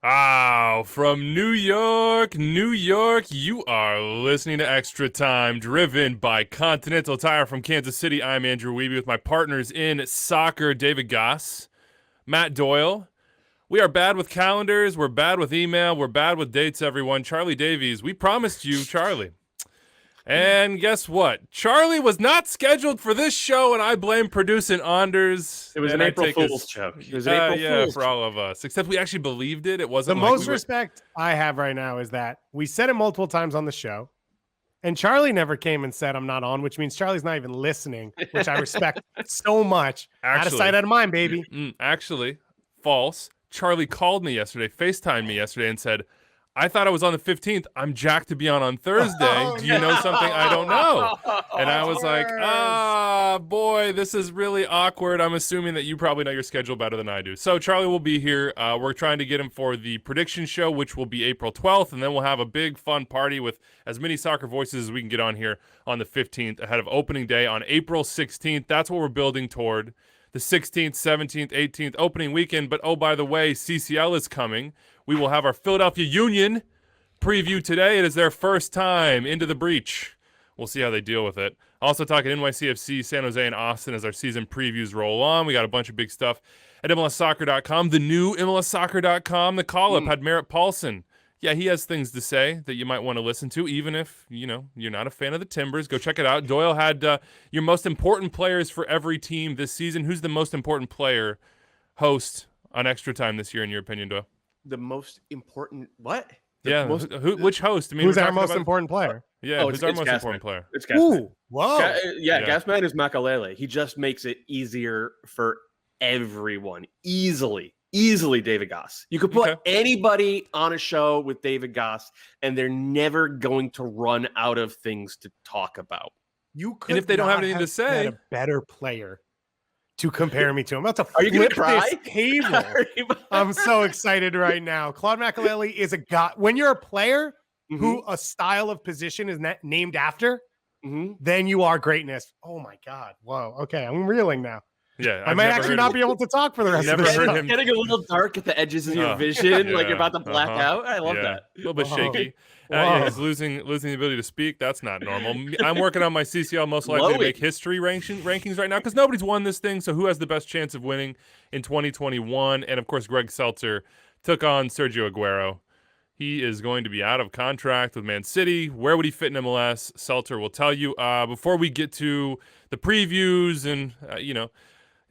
From New York, New York, you are listening to Extra Time, driven by Continental Tire from Kansas City. I'm Andrew Wiebe with my partners in soccer, David Goss, Matt Doyle. We are bad with calendars, we're bad with email, we're bad with dates, everyone. Charlie Davies, we promised you Charlie. And guess what? Charlie was not scheduled for this show, and I blame producing Anders. It was an April Fool's joke. It was an April Fool's for all of us. Except we actually believed it. It wasn't the like most respect I have right now is that we said it multiple times on the show, and Charlie never came and said I'm not on, which means Charlie's not even listening, which I respect so much. Out of sight, out of mind, baby. Actually, false. Charlie called me yesterday, FaceTimed me yesterday, and said, I thought I was on the 15th. I'm jacked to be on Thursday. Do you know something I don't know? And I was like, boy, this is really awkward. I'm assuming that you probably know your schedule better than I do. So Charlie will be here. We're trying to get him for the prediction show, which will be April 12th. And then we'll have a big fun party with as many soccer voices as we can get on here on the 15th ahead of opening day on April 16th. That's what we're building toward. The 16th, 17th, 18th opening weekend. But, oh, by the way, CCL is coming. We will have our Philadelphia Union preview today. It is their first time into the breach. We'll see how they deal with it. Also talking NYCFC, San Jose, and Austin as our season previews roll on. We got a bunch of big stuff at MLSsoccer.com. The new MLSsoccer.com. The call-up had Merritt Paulson. Yeah, he has things to say that you might want to listen to, even if, you're not a fan of the Timbers. Go check it out. Doyle had your most important players for every team this season. Who's the most important player host on Extra Time this year, in your opinion, Doyle? The most important what? Which host? I mean, who's our most important player? Yeah, who's our most important player? It's Gasman. Ooh, whoa. Gasman is Makalele. He just makes it easier for everyone. Easily, David Goss. You could put anybody on a show with David Goss, and they're never going to run out of things to talk about. You could, and if they don't have anything to say, a better player to compare me to him. That's Are you going to cry? Table. I'm so excited right now. Claude Makalele is a guy. When you're a player who a style of position is named after, then you are greatness. Oh my God! Whoa. Okay, I'm reeling now. Yeah, I might actually not be able to talk for the rest of the show. It's getting a little dark at the edges of your vision, like you're about to black out. I love that. A little bit shaky. He's losing the ability to speak. That's not normal. I'm working on my CCL most likely to make history rankings right now because nobody's won this thing. So who has the best chance of winning in 2021? And of course, Greg Seltzer took on Sergio Aguero. He is going to be out of contract with Man City. Where would he fit in MLS? Seltzer will tell you. Before we get to the previews and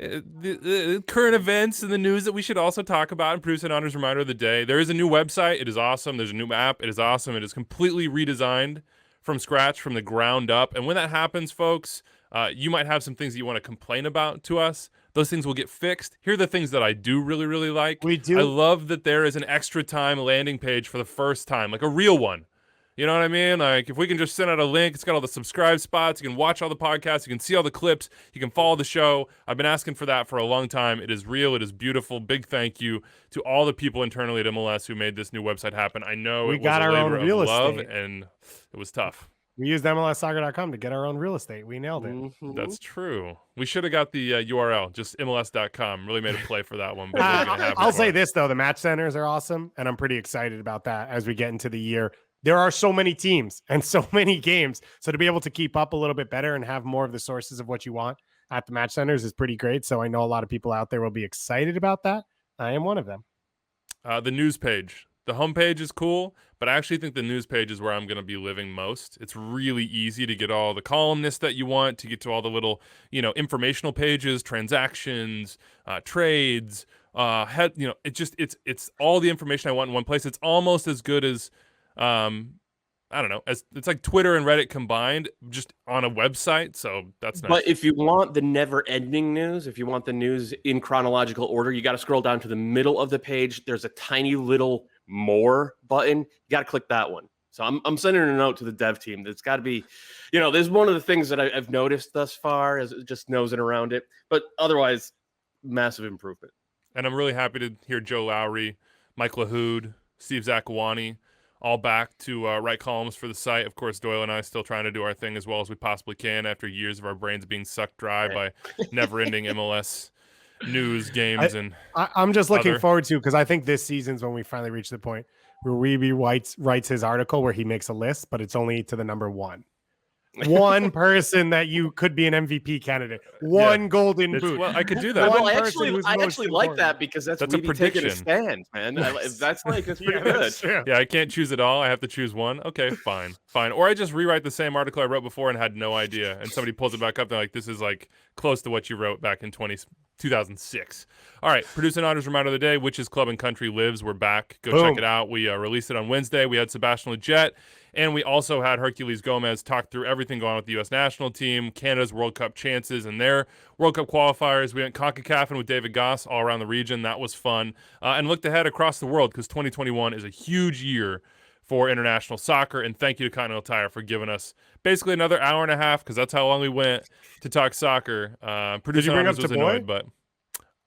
the current events and the news that we should also talk about and produce an honors reminder of the day. There is a new website. It is awesome. There's a new app. It is awesome. It is completely redesigned from scratch, from the ground up. And when that happens, folks, you might have some things that you want to complain about to us. Those things will get fixed. Here are the things that I do really, really like. We do. I love that there is an Extra Time landing page for the first time, like a real one. You know what I mean? Like, if we can just send out a link, it's got all the subscribe spots. You can watch all the podcasts. You can see all the clips. You can follow the show. I've been asking for that for a long time. It is real. It is beautiful. Big thank you to all the people internally at MLS who made this new website happen. I know we it was got our own real estate, and it was tough. We used MLSsoccer.com to get our own real estate. We nailed it. That's true. We should have got the URL, just MLS.com. Really made a play for that one. But I'll say this, though. The match centers are awesome, and I'm pretty excited about that as we get into the year. There are so many teams and so many games. So to be able to keep up a little bit better and have more of the sources of what you want at the match centers is pretty great. So I know a lot of people out there will be excited about that. I am one of them. The news page. The homepage is cool, but I actually think the news page is where I'm going to be living most. It's really easy to get all the columnists that you want, to get to all the little, informational pages, transactions, trades, it's all the information I want in one place. It's almost as good as, I don't know, it's like Twitter and Reddit combined, just on a website. So that's nice. But if you want the never-ending news, if you want the news in chronological order, you got to scroll down to the middle of the page. There's a tiny little more button. You got to click that one. So I'm sending a note to the dev team. That's got to be, there's one of the things that I've noticed thus far is just nosing around it. But otherwise, massive improvement. And I'm really happy to hear Joe Lowry, Mike LaHood, Steve Zakuani, all back to write columns for the site. Of course, Doyle and I still trying to do our thing as well as we possibly can after years of our brains being sucked dry by never-ending MLS news, games, and I'm just looking other. forward to, because I think this season's when we finally reach the point where Weeby writes his article where he makes a list, but it's only to the number one. One person that you could be an MVP candidate. One golden boot. Well, I could do that. Well, One I person actually who's like most that important. because that's a Weeby taking a prediction. stand, man. That's pretty good. That's true. Yeah, I can't choose it all. I have to choose one. Okay, fine. Or I just rewrite the same article I wrote before and had no idea. And somebody pulls it back up. They're like, this is like close to what you wrote back in 2006. All right, producing honors reminder of the day, which is Club and Country Lives. We're back. Go check it out. We released it on Wednesday. We had Sebastian Lletget. And we also had Herculez Gomez talk through everything going on with the U.S. national team, Canada's World Cup chances, and their World Cup qualifiers. We went CONCACAF with David Goss all around the region. That was fun. And looked ahead across the world because 2021 is a huge year for international soccer. And thank you to Continental Tire for giving us basically another hour and a half, because that's how long we went to talk soccer. Did you bring up was Taboy? Annoyed, but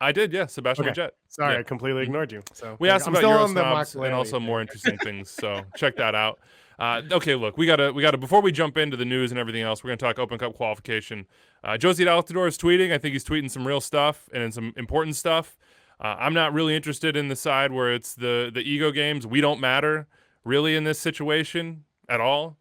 I did, yeah, Sebastian Lletget. Sorry, Yeah. I completely ignored you. So We asked I'm about still Euro on the snobs and also more interesting things, so check that out. Okay, look, we gotta before we jump into the news and everything else, we're gonna talk Open Cup qualification. Josie Altidore is tweeting. I think he's tweeting some real stuff and some important stuff. I'm not really interested in the side where it's the ego games. We don't matter really in this situation at all.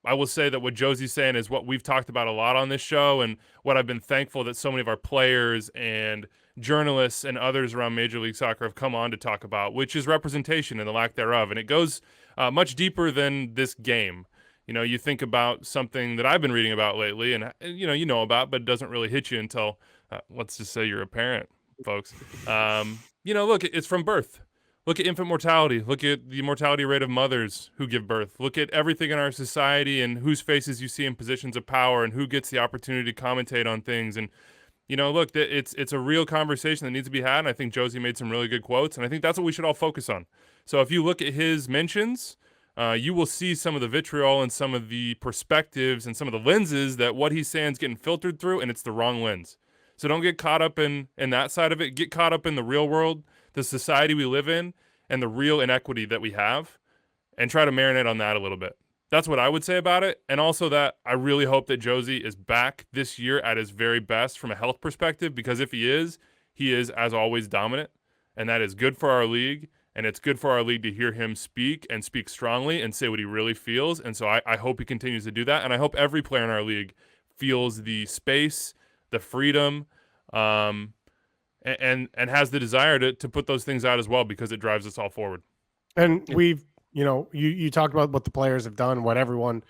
I will say that what Josie's saying is what we've talked about a lot on this show, and what I've been thankful that so many of our players and journalists and others around Major League Soccer have come on to talk about, which is representation and the lack thereof. And it goes much deeper than this game. You know, you think about something that I've been reading about lately, and you know about, but it doesn't really hit you until let's just say you're a parent, folks. Look, it's from birth. Look at infant mortality. Look at the mortality rate of mothers who give birth. Look at everything in our society and whose faces you see in positions of power and who gets the opportunity to commentate on things. And look, it's a real conversation that needs to be had. And I think Josie made some really good quotes, and I think that's what we should all focus on. So if you look at his mentions, you will see some of the vitriol and some of the perspectives and some of the lenses that what he's saying is getting filtered through, and it's the wrong lens. So don't get caught up in that side of it. Get caught up in the real world, the society we live in, and the real inequity that we have, and try to marinate on that a little bit. That's what I would say about it. And also that I really hope that Josie is back this year at his very best from a health perspective, because if he is, as always, dominant. And that is good for our league. And it's good for our league to hear him speak and speak strongly and say what he really feels. And so I hope he continues to do that. And I hope every player in our league feels the space, the freedom, and has the desire to put those things out as well, because it drives us all forward. And we've, you talked about what the players have done, what everyone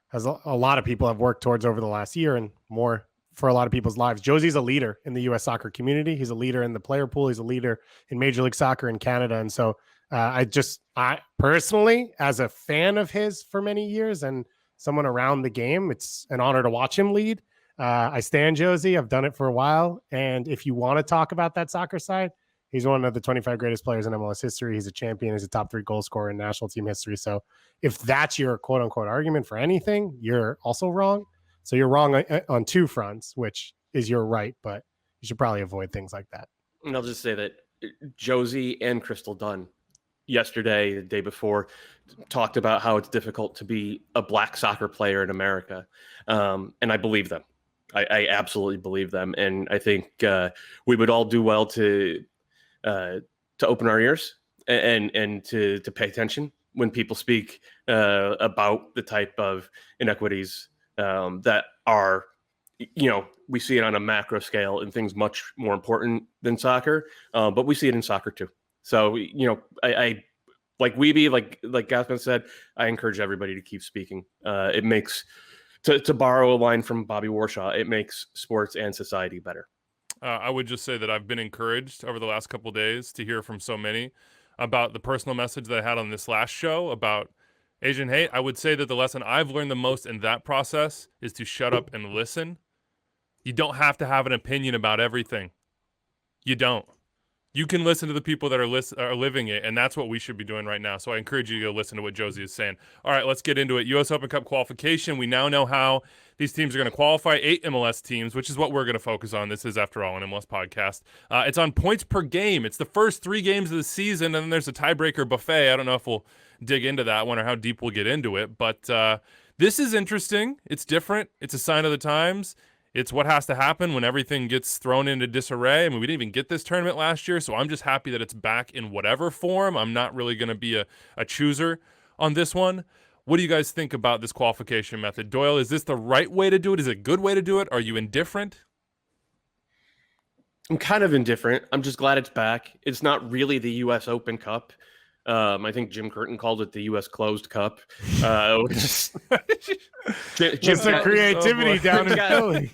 has, a lot of people have worked towards over the last year, and more for a lot of people's lives. Josie's a leader in the U.S. soccer community. He's a leader in the player pool. He's a leader in Major League Soccer in Canada. And so I personally, as a fan of his for many years and someone around the game, it's an honor to watch him lead. I stand Josie. I've done it for a while. And if you want to talk about that soccer side, he's one of the 25 greatest players in MLS history. He's a champion. He's a top 3 goal scorer in national team history. So if that's your quote unquote argument for anything, you're also wrong. So you're wrong on 2 fronts, which is your right, but you should probably avoid things like that. And I'll just say that Josie and Crystal Dunn yesterday, the day before, talked about how it's difficult to be a black soccer player in America. And I believe them. I absolutely believe them. And I think we would all do well to open our ears and to pay attention when people speak about the type of inequities that are, we see it on a macro scale and things much more important than soccer, but we see it in soccer too. So, I like Weeby, like Gaspin said, I encourage everybody to keep speaking. It makes, to borrow a line from Bobby Warshaw, it makes sports and society better. I would just say that I've been encouraged over the last couple of days to hear from so many about the personal message that I had on this last show about Asian hate. I would say that the lesson I've learned the most in that process is to shut up and listen. You don't have to have an opinion about everything. You don't. You can listen to the people that are living it, and that's what we should be doing right now. So I encourage you to go listen to what Josie is saying. All right, let's get into it. U.S. Open Cup qualification. We now know how these teams are going to qualify. 8 MLS teams, which is what we're going to focus on. This is, after all, an MLS podcast. It's on points per game. It's the first 3 games of the season, and then there's a tiebreaker buffet. I don't know if we'll dig into that one or how deep we'll get into it, but this is interesting. It's different. It's a sign of the times. it's what has to happen when everything gets thrown into disarray. I mean, we didn't even get this tournament last year, so I'm just happy that it's back in whatever form. I'm not really going to be a chooser on this one. What do you guys think about this qualification method? Doyle, is this the right way to do it? Is it a good way to do it? Are you indifferent? I'm kind of indifferent. I'm just glad it's back. It's not really the U.S. Open Cup. I think Jim Curtin called it the U.S. Closed Cup. Just the creativity down in Philly.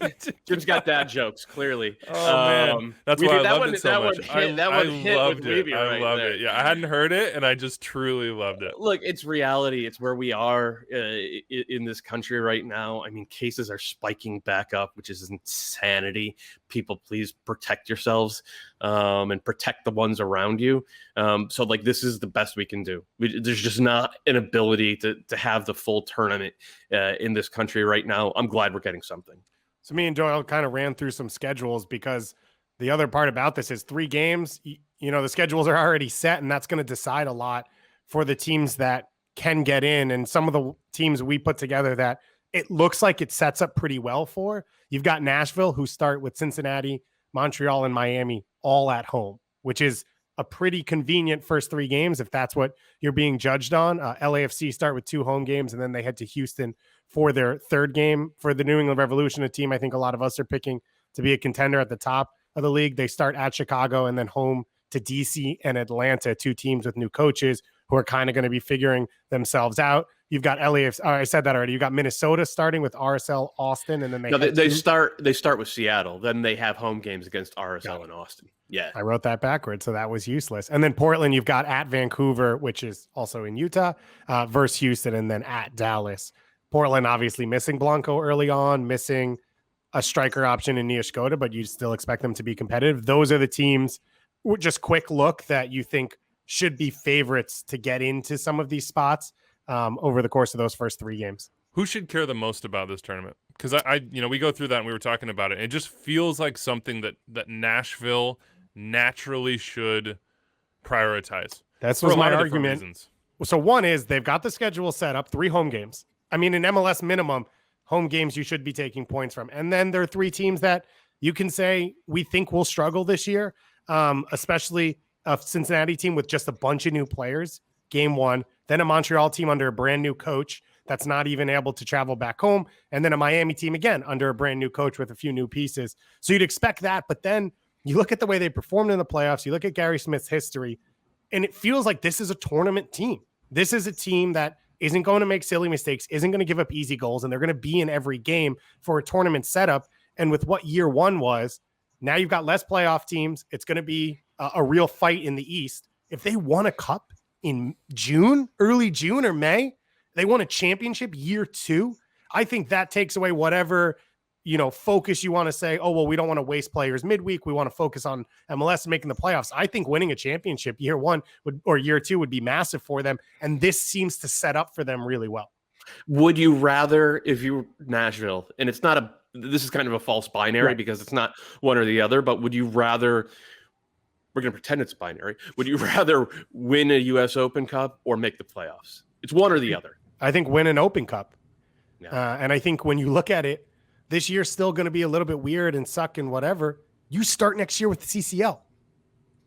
Jim's got dad jokes, clearly. Oh, man. That's why I loved it so much. I loved it. I loved it. Yeah, I hadn't heard it, and I just truly loved it. Look, it's reality. It's where we are in this country right now. I mean, cases are spiking back up, which is insanity. People, please protect yourselves and protect the ones around you. So, like, this is the best we can do. There's just not an ability to have the full tournament in this country right now. I'm glad we're getting something. So me and Doyle kind of ran through some schedules because the other part about this is 3 games. You know, the schedules are already set, and that's going to decide a lot for the teams that can get in. And some of the teams we put together that it looks like it sets up pretty well for. You've got Nashville, who start with Cincinnati, Montreal, and Miami all at home, which is a pretty convenient first 3 games if that's what you're being judged on. LAFC start with 2 home games, and then they head to Houston for their 3rd game. For the New England Revolution, a team I think a lot of us are picking to be a contender at the top of the league. They start at Chicago and then home to DC and Atlanta, 2 teams with new coaches who are kind of going to be figuring themselves out. You've got LAFC. I said that already. You got Minnesota starting with RSL Austin, and then they start with Seattle. Then they have home games against RSL and Austin. Yeah, I wrote that backwards, so that was useless. And then Portland, you've got at Vancouver, which is also in Utah, versus Houston, and then at Dallas. Portland obviously missing Blanco early on, missing a striker option in Niashkota, but you still expect them to be competitive. Those are the teams. Just quick look that you think should be favorites to get into some of these spots over the course of those first 3 games. Who should care the most about this tournament? Because I we go through that and we were talking about it. It just feels like something that Nashville naturally should prioritize. That's my argument. So one is they've got the schedule set up, 3 home games. I mean, in MLS minimum, home games you should be taking points from. And then there are 3 teams that you can say we think will struggle this year, especially a Cincinnati team with just a bunch of new players, game 1. Then a Montreal team under a brand new coach that's not even able to travel back home. And then a Miami team, again, under a brand new coach with a few new pieces. So you'd expect that. But then you look at the way they performed in the playoffs, you look at Gary Smith's history, and it feels like this is a tournament team. This is a team that isn't going to make silly mistakes, isn't going to give up easy goals, and they're going to be in every game for a tournament setup. And with what year 1 was, now you've got less playoff teams. It's going to be a real fight in the East. If they won a cup in June, early June or May, they won a championship year 2. I think that takes away whatever, focus you want to say, oh, well, we don't want to waste players midweek. We want to focus on MLS and making the playoffs. I think winning a championship year 1 or year 2 would be massive for them. And this seems to set up for them really well. Would you rather, if you were Nashville, and this is kind of a false binary because it's not one or the other, but would you rather, we're going to pretend it's binary, would you rather win a U.S. Open Cup or make the playoffs? It's one or the other. I think win an Open Cup. Yeah. And I think when you look at it, this year's still going to be a little bit weird and suck and whatever. You start next year with the CCL.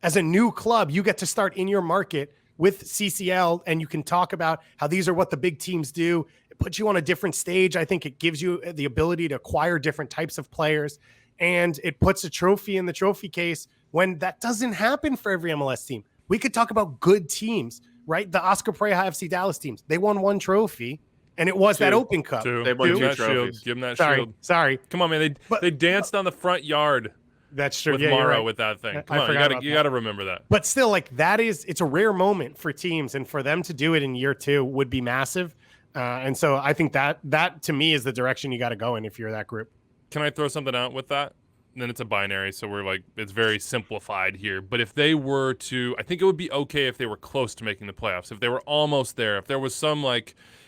As a new club, you get to start in your market with CCL, and you can talk about how these are what the big teams do. It puts you on a different stage. I think it gives you the ability to acquire different types of players, and it puts a trophy in the trophy case when that doesn't happen for every MLS team. We could talk about good teams, right? The Oscar Pereira FC Dallas teams, they won 1 trophy, and it was that Open Cup. They won 2 trophies. Give them that shield. Sorry. Come on, man. They danced on the front yard. That's true. With yeah, Morrow right. with that thing. Come on, you got to remember that. But still, it's a rare moment for teams, and for them to do it in year 2 would be massive. And so I think that to me is the direction you got to go in if you're that group. Can I throw something out with that? And then it's a binary, so we're it's very simplified here. But if they were to, I think it would be okay if they were close to making the playoffs. If they were almost there, if there was some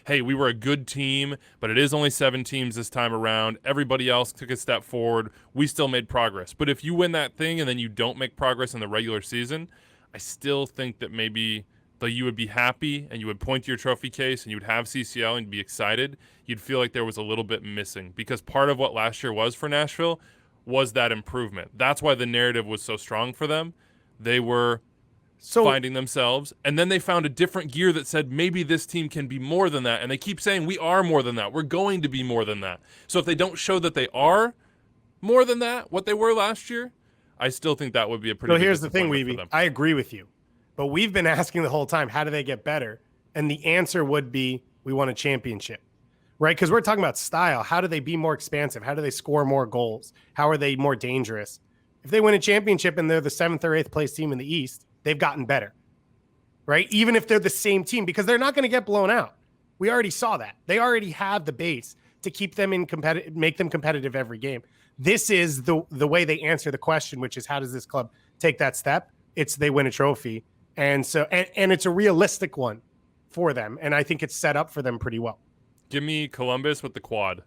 hey, we were a good team, but it is only 7 teams this time around. Everybody else took a step forward. We still made progress. But if you win that thing and then you don't make progress in the regular season, I still think that maybe though you would be happy and you would point to your trophy case and you would have CCL and be excited, you'd feel like there was a little bit missing, because part of what last year was for Nashville was that improvement. That's why the narrative was so strong for them. They were finding themselves, and then they found a different gear that said maybe this team can be more than that, and they keep saying we are more than that. We're going to be more than that. So if they don't show that they are more than that, what they were last year, I still think that would be a pretty. So here's the thing, Weeby. I agree with you, but we've been asking the whole time, how do they get better? And the answer would be, we won a championship, right? Because we're talking about style. How do they be more expansive? How do they score more goals? How are they more dangerous? If they win a championship and they're the 7th or 8th place team in the East, they've gotten better, right? Even if they're the same team, because they're not going to get blown out. We already saw that. They already have the base to keep them in make them competitive every game. This is the way they answer the question, which is, how does this club take that step? It's they win a trophy. And so, and it's a realistic one for them. And I think it's set up for them pretty well. Give me Columbus with the quad.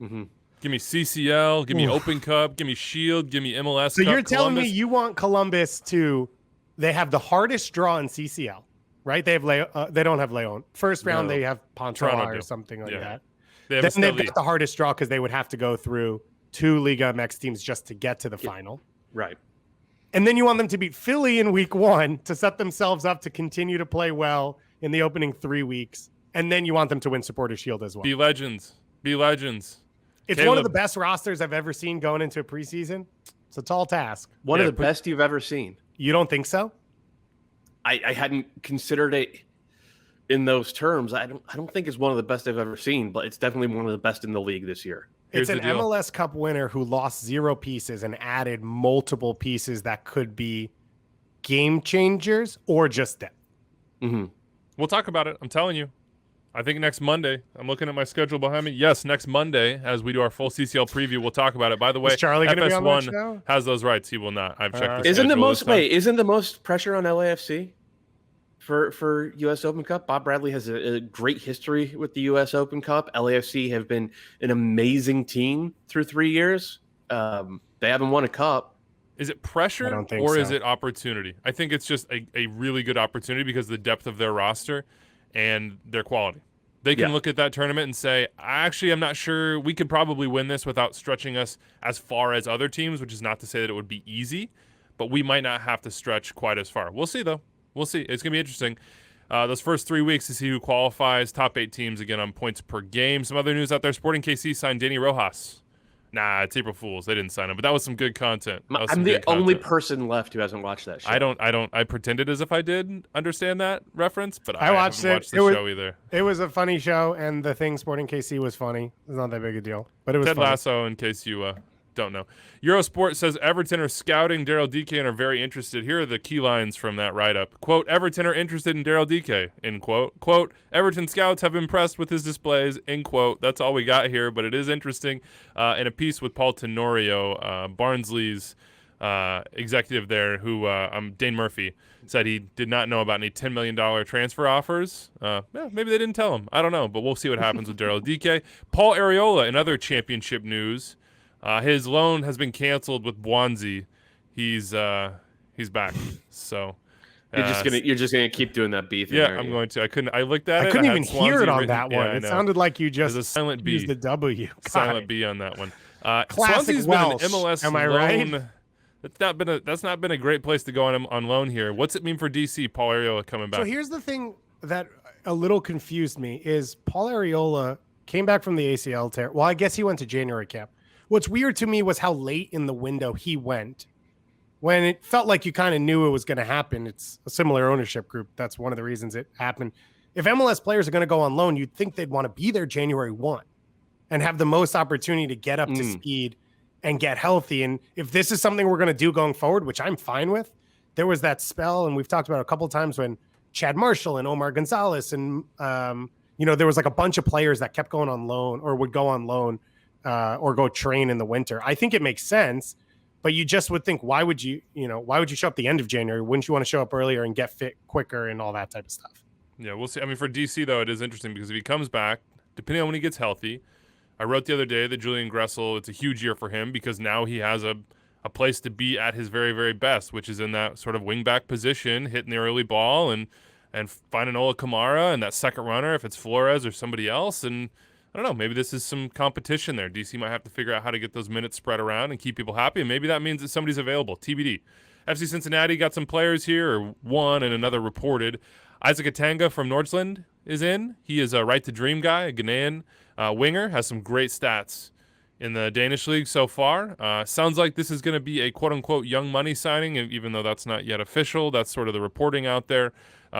Mm-hmm. Give me CCL, give me Open Cup, give me Shield, give me MLS Cup. So you're telling me you want Columbus to, they have the hardest draw in CCL, right? They have they don't have Leon. First round, they have Pontoise or something like that. Then they've got the hardest draw because they would have to go through 2 Liga MX teams just to get to the final. Right. And then you want them to beat Philly in week 1 to set themselves up to continue to play well in the opening 3 weeks. And then you want them to win Supporter Shield as well. Be legends. Be legends. It's Caleb. One of the best rosters I've ever seen going into a preseason. It's a tall task. One of the best you've ever seen. You don't think so? I hadn't considered it in those terms. I don't think it's one of the best I've ever seen, but it's definitely one of the best in the league this year. It's an MLS Cup winner who lost 0 pieces and added multiple pieces that could be game changers or just depth. Mm-hmm. We'll talk about it. I'm telling you. I think next Monday, I'm looking at my schedule behind me. Yes, next Monday, as we do our full CCL preview, we'll talk about it. By the way, is Charlie going to be on that show? Has those rights. He will not. I've checked the isn't the most pressure on LAFC for U.S. Open Cup? Bob Bradley has a great history with the U.S. Open Cup. LAFC have been an amazing team through 3 years. They haven't won a cup. Is it pressure or is it opportunity? I think it's just a really good opportunity because of the depth of their roster and their quality. They can look at that tournament and say, actually, I'm not sure we could probably win this without stretching us as far as other teams, which is not to say that it would be easy, but we might not have to stretch quite as far. We'll see, though. We'll see. It's going to be interesting. Those first 3 weeks to see who qualifies. Top 8 teams, again, on points per game. Some other news out there. Sporting KC signed Danny Rojas. Nah, it's April Fools. They didn't sign him, but that was some good content. I'm the only person left who hasn't watched that show. I pretended as if I did understand that reference, but I watched haven't watched the show either. It was a funny show, and the thing Sporting KC was funny. It's not that big a deal, but it was Ted funny. Lasso, in case you don't know. Eurosport says Everton are scouting Daryl Dike and are very interested. Here are the key lines from that write-up. Quote, Everton are interested in Daryl Dike, end quote. Quote, Everton scouts have impressed with his displays, end quote. That's all we got here, but it is interesting. In a piece with Paul Tenorio, Barnsley's executive there, who Dane Murphy, said he did not know about any $10 million transfer offers. Maybe they didn't tell him. I don't know, but we'll see what happens with Daryl Dike. Paul Arriola, in other championship news, his loan has been canceled with Bwanzi. He's back. So you're just gonna keep doing that B thing. Yeah, I'm going to. I looked at it. I couldn't even hear it on that one. Yeah, it sounded like you just a silent B. used the W. Silent B on that one. Classic Swansea's Welsh. been an MLS Am I loan. right? That's not been a great place to go on loan here. What's it mean for DC? Paul Arriola coming back. So here's the thing that a little confused me is Paul Arriola came back from the ACL tear. Well, I guess he went to January camp. What's weird to me was how late in the window he went when it felt like you kind of knew it was going to happen. It's a similar ownership group. That's one of the reasons it happened. If MLS players are going to go on loan, you'd think they'd want to be there January 1 and have the most opportunity to get up to speed and get healthy. And if this is something we're going to do going forward, which I'm fine with, there was that spell, and we've talked about it a couple of times when Chad Marshall and Omar Gonzalez and, there was like a bunch of players that kept going on loan or would go on loan or go train in the winter. I think it makes sense, but you just would think, why would you show up the end of January? Wouldn't you want to show up earlier and get fit quicker and all that type of stuff? Yeah, we'll see. I mean, for DC, though, it is interesting because if he comes back, depending on when he gets healthy, I wrote the other day that Julian Gressel, it's a huge year for him because now he has a place to be at his very, very best, which is in that sort of wing-back position, hitting the early ball and and find an Ola Kamara and that second runner if it's Flores or somebody else. And I don't know, maybe this is some competition there. DC might have to figure out how to get those minutes spread around and keep people happy, and maybe that means that somebody's available. TBD. FC Cincinnati got some players here, or one and another reported. Isaac Atanga from Nordsjælland is in. He is a right to dream guy, a Ghanaian winger, has some great stats in the Danish league so far. Sounds like this is going to be a quote-unquote young money signing, even though that's not yet official. That's sort of the reporting out there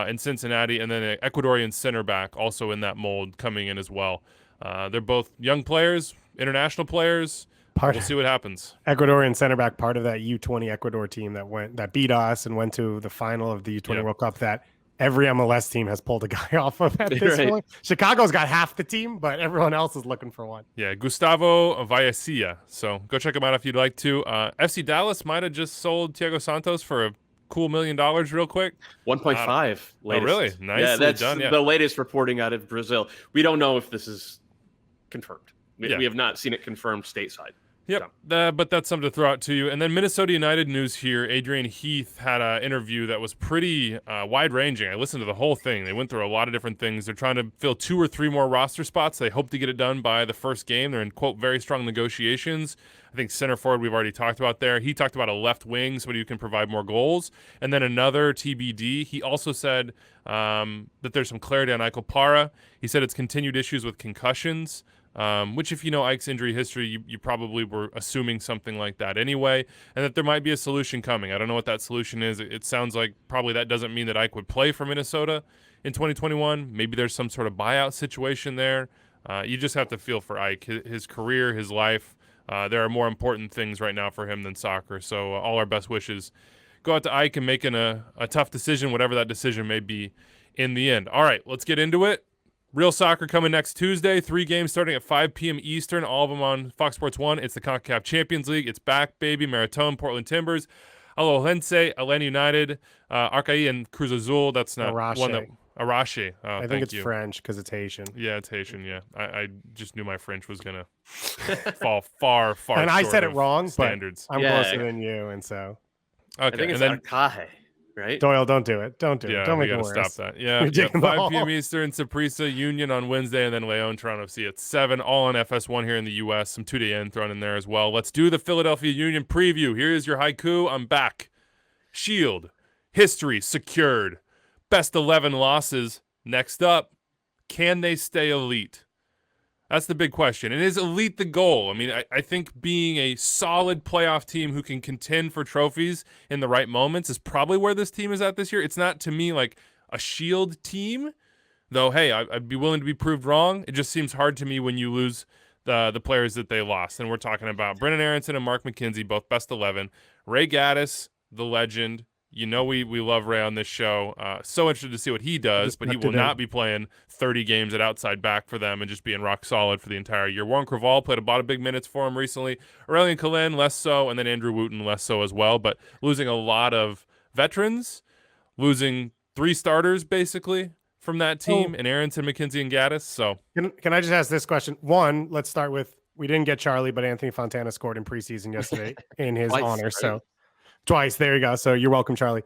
in Cincinnati. And then an Ecuadorian center back also in that mold coming in as well. They're both young players, international players. We'll see what happens. Ecuadorian center back, part of that U20 Ecuador team that beat us and went to the final of the U20 World Cup that every MLS team has pulled a guy off of at this point. Chicago's got half the team, but everyone else is looking for one. Yeah, Gustavo Vallecilla. So go check him out if you'd like to. FC Dallas might have just sold Thiago Santos for a cool $1 million real quick. 1.5 latest. Oh, really? Nicely yeah, that's done. Yeah. The latest reporting out of Brazil. We don't know if this is confirmed. We have not seen it confirmed stateside. Yep, but that's something to throw out to you. And then Minnesota United news here. Adrian Heath had an interview that was pretty wide-ranging. I listened to the whole thing. They went through a lot of different things. They're trying to fill 2 or 3 more roster spots. They hope to get it done by the first game. They're in, quote, very strong negotiations. I think center forward we've already talked about there. He talked about a left wing, somebody who can provide more goals. And then another TBD. He also said that there's some clarity on Eichel Para. He said it's continued issues with concussions. Which if you know Ike's injury history, you probably were assuming something like that anyway, and that there might be a solution coming. I don't know what that solution is. It sounds like probably that doesn't mean that Ike would play for Minnesota in 2021. Maybe there's some sort of buyout situation there. You just have to feel for Ike, his career, his life. There are more important things right now for him than soccer, so all our best wishes go out to Ike and making a tough decision, whatever that decision may be in the end. All right, let's get into it. Real soccer coming next Tuesday. 3 games starting at 5 p.m. Eastern, all of them on Fox Sports 1. It's the CONCACAF Champions League. It's back, baby. Maratón, Portland Timbers, Alajuelense, Atlanta United, Arcaí, and Cruz Azul. That's not Arache. one that... Arache. Oh, I think it's French because it's Haitian. Yeah, it's Haitian, yeah. I just knew my French was going to fall far, far and I said it wrong, standards. but I'm closer than you, and so... Okay. I think it's Arcaje. Right? Doyle, don't do it. Don't do it. Don't make it worse. Stop that. Yeah. 5 p.m. Eastern, Saprissa, Union on Wednesday, and then León, Toronto FC at 7, all on FS1 here in the U.S. Some 2DN thrown in there as well. Let's do the Philadelphia Union preview. Here is your haiku. I'm back. Shield. History secured. Best 11 losses. Next up, can they stay elite? That's the big question. And is elite the goal? I mean, I think being a solid playoff team who can contend for trophies in the right moments is probably where this team is at this year. It's not, to me, like a Shield team, though, hey, I'd be willing to be proved wrong. It just seems hard to me when you lose the players that they lost. And we're talking about Brennan Aronson and Mark McKenzie, both best 11. Ray Gaddis, the legend. You know we love Ray on this show. So interested to see what he does, but he will not be playing 30 games at outside back for them and just being rock solid for the entire year. Warren Creval played a lot of big minutes for him recently. Aurelien Collin, less so, and then Andrew Wooten, less so as well. But losing a lot of veterans, losing 3 starters basically from that team, and Aronson, McKenzie, and Gaddis. So can I just ask this question? One, let's start with, we didn't get Charlie, but Anthony Fontana scored in preseason yesterday in his honor. Right? So twice. There you go. So you're welcome, Charlie.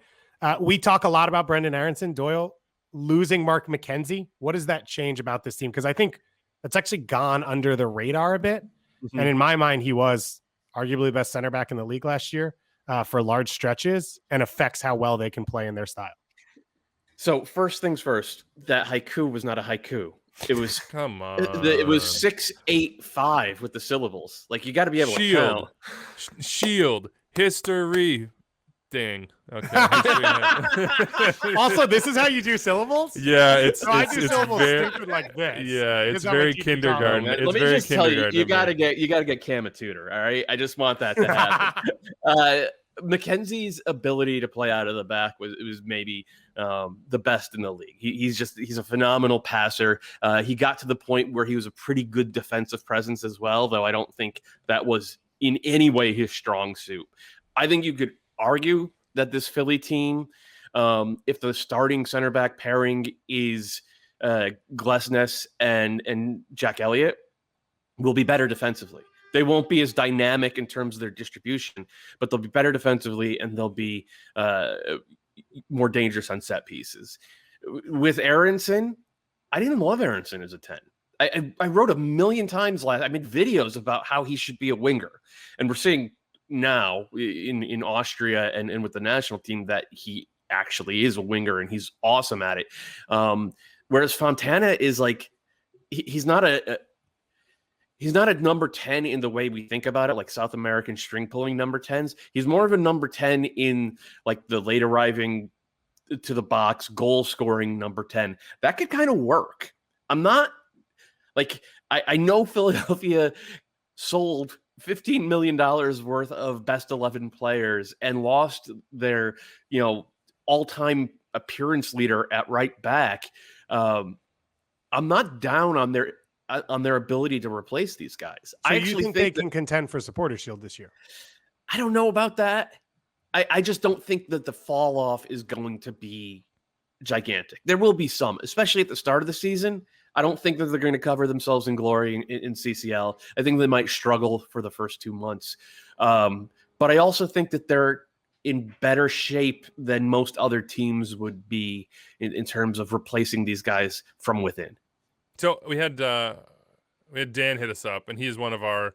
We talk a lot about Brendan Aronson. Doyle, losing Mark McKenzie. What does that change about this team? Because I think that's actually gone under the radar a bit. Mm-hmm. And in my mind, he was arguably the best center back in the league last year for large stretches and affects how well they can play in their style. So first things first, that haiku was not a haiku. It was come on. It was 685 with the syllables. Like you got to be able to count. Shield. History. Dang. Okay. Also, this is how you do syllables? Yeah, it's I do syllables very, stupid like this. Yeah, it's very kindergarten. Let me just tell you, you gotta get Cam a tutor. All right, I just want that to happen. McKenzie's ability to play out of the back was maybe the best in the league. He's a phenomenal passer. He got to the point where he was a pretty good defensive presence as well, though I don't think that was in any way his strong suit. I think you could argue that this Philly team, if the starting center back pairing is Glesnes and Jack Elliott, will be better defensively. They won't be as dynamic in terms of their distribution, but they'll be better defensively and they'll be more dangerous on set pieces. with Aronson, I didn't love Aronson as a 10. I wrote a million times I made videos about how he should be a winger. And we're seeing now in Austria and with the national team that he actually is a winger and he's awesome at it. Whereas Fontana is like, he's not a number 10 in the way we think about it, like South American string pulling number 10s. He's more of a number 10 in like the late arriving to the box, goal scoring number 10. That could kind of work. I'm not like, I know Philadelphia sold $15 million worth of best 11 players and lost their, all-time appearance leader at right back. I'm not down on their ability to replace these guys. So I you actually think they can contend for Supporters Shield this year? I don't know about that. I just don't think that the fall off is going to be gigantic. There will be some, especially at the start of the season. I don't think that they're going to cover themselves in glory in CCL. I think they might struggle for the first 2 months. But I also think that they're in better shape than most other teams would be in terms of replacing these guys from within. So we had Dan hit us up, and he's one of our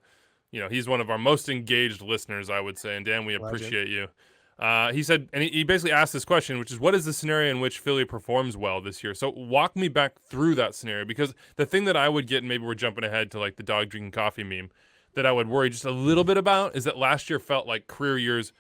most engaged listeners, I would say. And Dan, we appreciate you. He said, and he basically asked this question, which is, what is the scenario in which Philly performs well this year? So walk me back through that scenario, because the thing that I would get, and maybe we're jumping ahead to like the dog drinking coffee meme, that I would worry just a little bit about is that last year felt like career years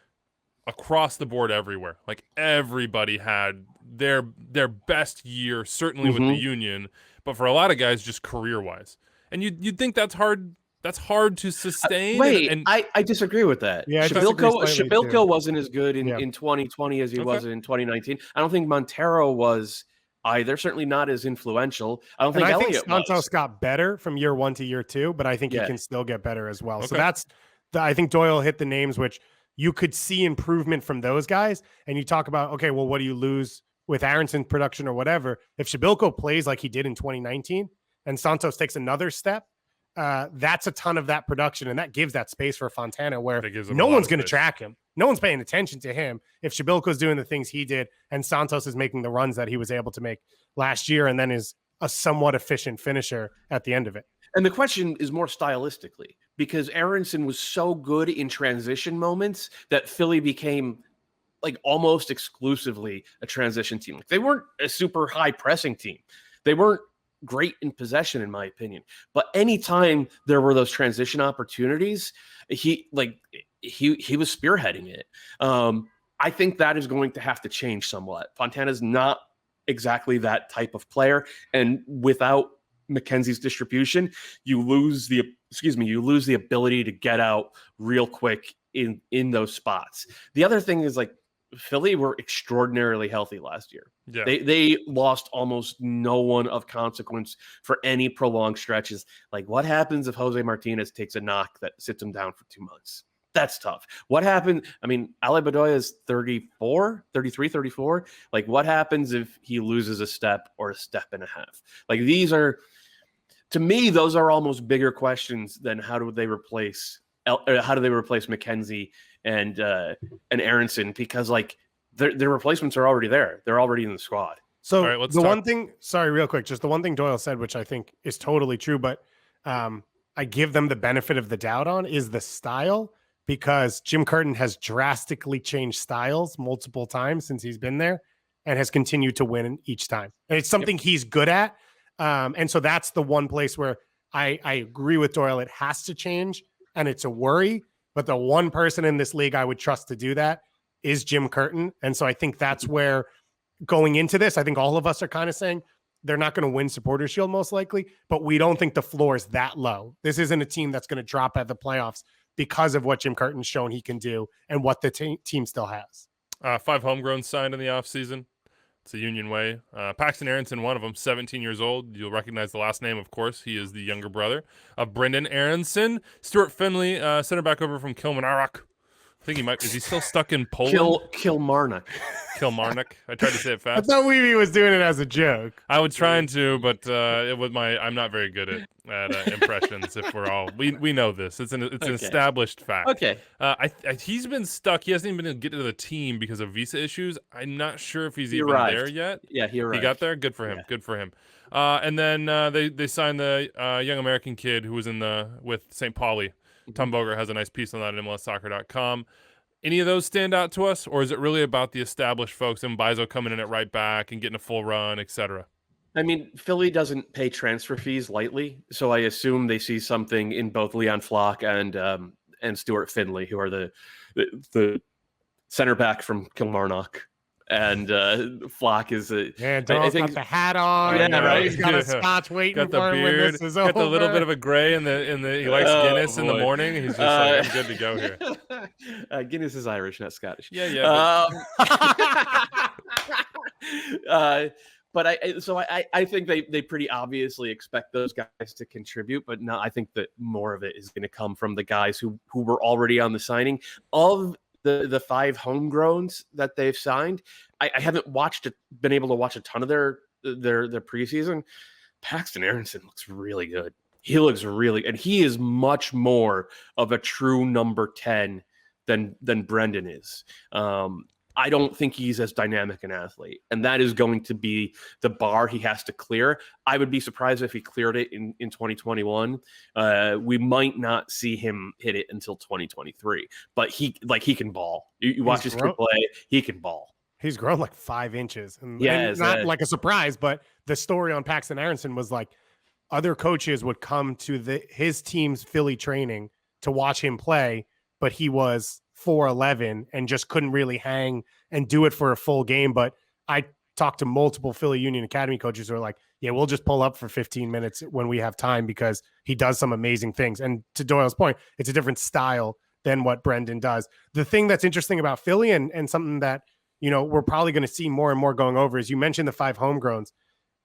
across the board everywhere. Like everybody had their best year, certainly with the Union, but for a lot of guys, just career-wise. And you'd think that's hard. That's hard to sustain. I disagree with that. Yeah, Shabilko wasn't as good in 2020 as he was in 2019. I don't think Montero was either. Certainly not as influential. I think Santos got better from year 1 to year 2, but I think he can still get better as well. Okay. So I think Doyle hit the names which you could see improvement from those guys. And you talk about, okay, well, what do you lose with Aronson production or whatever? If Shabilko plays like he did in 2019 and Santos takes another step, that's a ton of that production, and that gives that space for Fontana where no one's going to track him. No one's paying attention to him if Shabilko's doing the things he did and Santos is making the runs that he was able to make last year and then is a somewhat efficient finisher at the end of it. And the question is more stylistically, because Aronson was so good in transition moments that Philly became like almost exclusively a transition team. Like, they weren't a super high pressing team. They weren't great in possession, in my opinion. But anytime there were those transition opportunities, he was spearheading it. I think that is going to have to change somewhat. Fontana's not exactly that type of player, and without McKenzie's distribution, you lose the ability to get out real quick in those spots. The other thing is, like, Philly were extraordinarily healthy last year. Yeah. They lost almost no one of consequence for any prolonged stretches. Like, what happens if Jose Martinez takes a knock that sits him down for 2 months? That's tough. What happened? I mean, Ale Bedoya is 34. Like, what happens if he loses a step or a step and a half? Like, these are, to me, those are almost bigger questions than how do they replace McKenzie and Aronson, because like their replacements are already there. They're already in the squad. So one thing, real quick, just the one thing Doyle said, which I think is totally true, but I give them the benefit of the doubt on, is the style, because Jim Curtin has drastically changed styles multiple times since he's been there and has continued to win each time. And it's something he's good at. And so that's the one place where I agree with Doyle. It has to change and it's a worry. But the one person in this league I would trust to do that is Jim Curtin. And so I think that's where, going into this, I think all of us are kind of saying they're not going to win Supporters Shield most likely, but we don't think the floor is that low. This isn't a team that's going to drop at the playoffs because of what Jim Curtin's shown he can do and what the team still has. 5 homegrown signed in the offseason. It's a Union way. Paxton Aronson, one of them, 17 years old. You'll recognize the last name, of course. He is the younger brother of Brendan Aronson. Stuart Finley, center back over from Kilmarnock. I think he might. Is he still stuck in Poland? Kilmarnock. Kilmarnock. I tried to say it I fast. thought Weeby was doing it as a joke. I was trying to, but I'm not very good at impressions. If we're all we know this, it's an established fact. Okay. He's been stuck. He hasn't even been able to get to the team because of visa issues. I'm not sure if he's He even arrived. there yet. Yeah, he arrived. He got there. Good for him. Yeah. Good for him. And then they signed the young American kid who was with St. Pauli. Tom Boger has a nice piece on that at MLSsoccer.com. Any of those stand out to us, or is it really about the established folks and Bizo coming in at right back and getting a full run, etc.? I mean, Philly doesn't pay transfer fees lightly, so I assume they see something in both Leon Flock and Stuart Finley, who are the center back from Kilmarnock. And Flock is a Donald's got the hat on. Yeah, right. He's got a scotch waiting Got the for him when beard. this is Got over. the little bit of a gray in the. He likes Guinness in the morning. He's just like, I'm good to go here. Guinness is Irish, not Scottish. Yeah. But I think they pretty obviously expect those guys to contribute, but no, I think that more of it is going to come from the guys who were already on the signing. Of the 5 homegrowns that they've signed, I haven't been able to watch a ton of their preseason. Paxton Aronson looks really good. He looks really, and he is much more of a true number 10 than Brendan is. I don't think he's as dynamic an athlete, and that is going to be the bar he has to clear. I would be surprised if he cleared it in 2021. We might not see him hit it until 2023, but he can ball. You watch his kid play, he can ball. He's grown like 5 inches. And Yeah, not like a surprise, but the story on Paxton Aronson was like other coaches would come to his team's Philly training to watch him play, but he was 4'11" and just couldn't really hang and do it for a full game. But I talked to multiple Philly Union Academy coaches who are like, yeah, we'll just pull up for 15 minutes when we have time because he does some amazing things. And to Doyle's point, it's a different style than what Brendan does. The thing that's interesting about Philly and something that, we're probably going to see more and more going over is you mentioned the 5 homegrowns.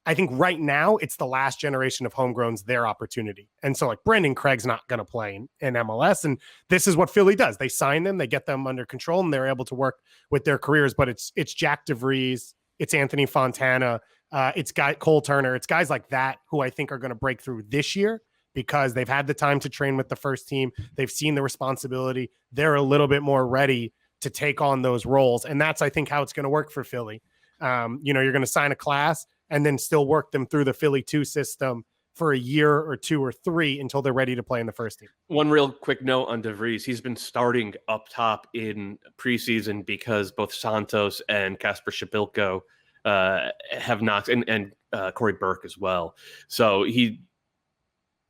I think right now it's the last generation of homegrowns, their opportunity. And so like Brendan Craig's not going to play in MLS. And this is what Philly does. They sign them, they get them under control, and they're able to work with their careers. But it's Jack DeVries, it's Anthony Fontana, it's Cole Turner. It's guys like that who I think are going to break through this year because they've had the time to train with the first team. They've seen the responsibility. They're a little bit more ready to take on those roles. And that's, I think, how it's going to work for Philly. You're going to sign a class and then still work them through the Philly 2 system for a year or 2 or 3 until they're ready to play in the first team. One real quick note on DeVries. He's been starting up top in preseason because both Santos and Kasper Shabilko have knocked, and Corey Burke as well. So he's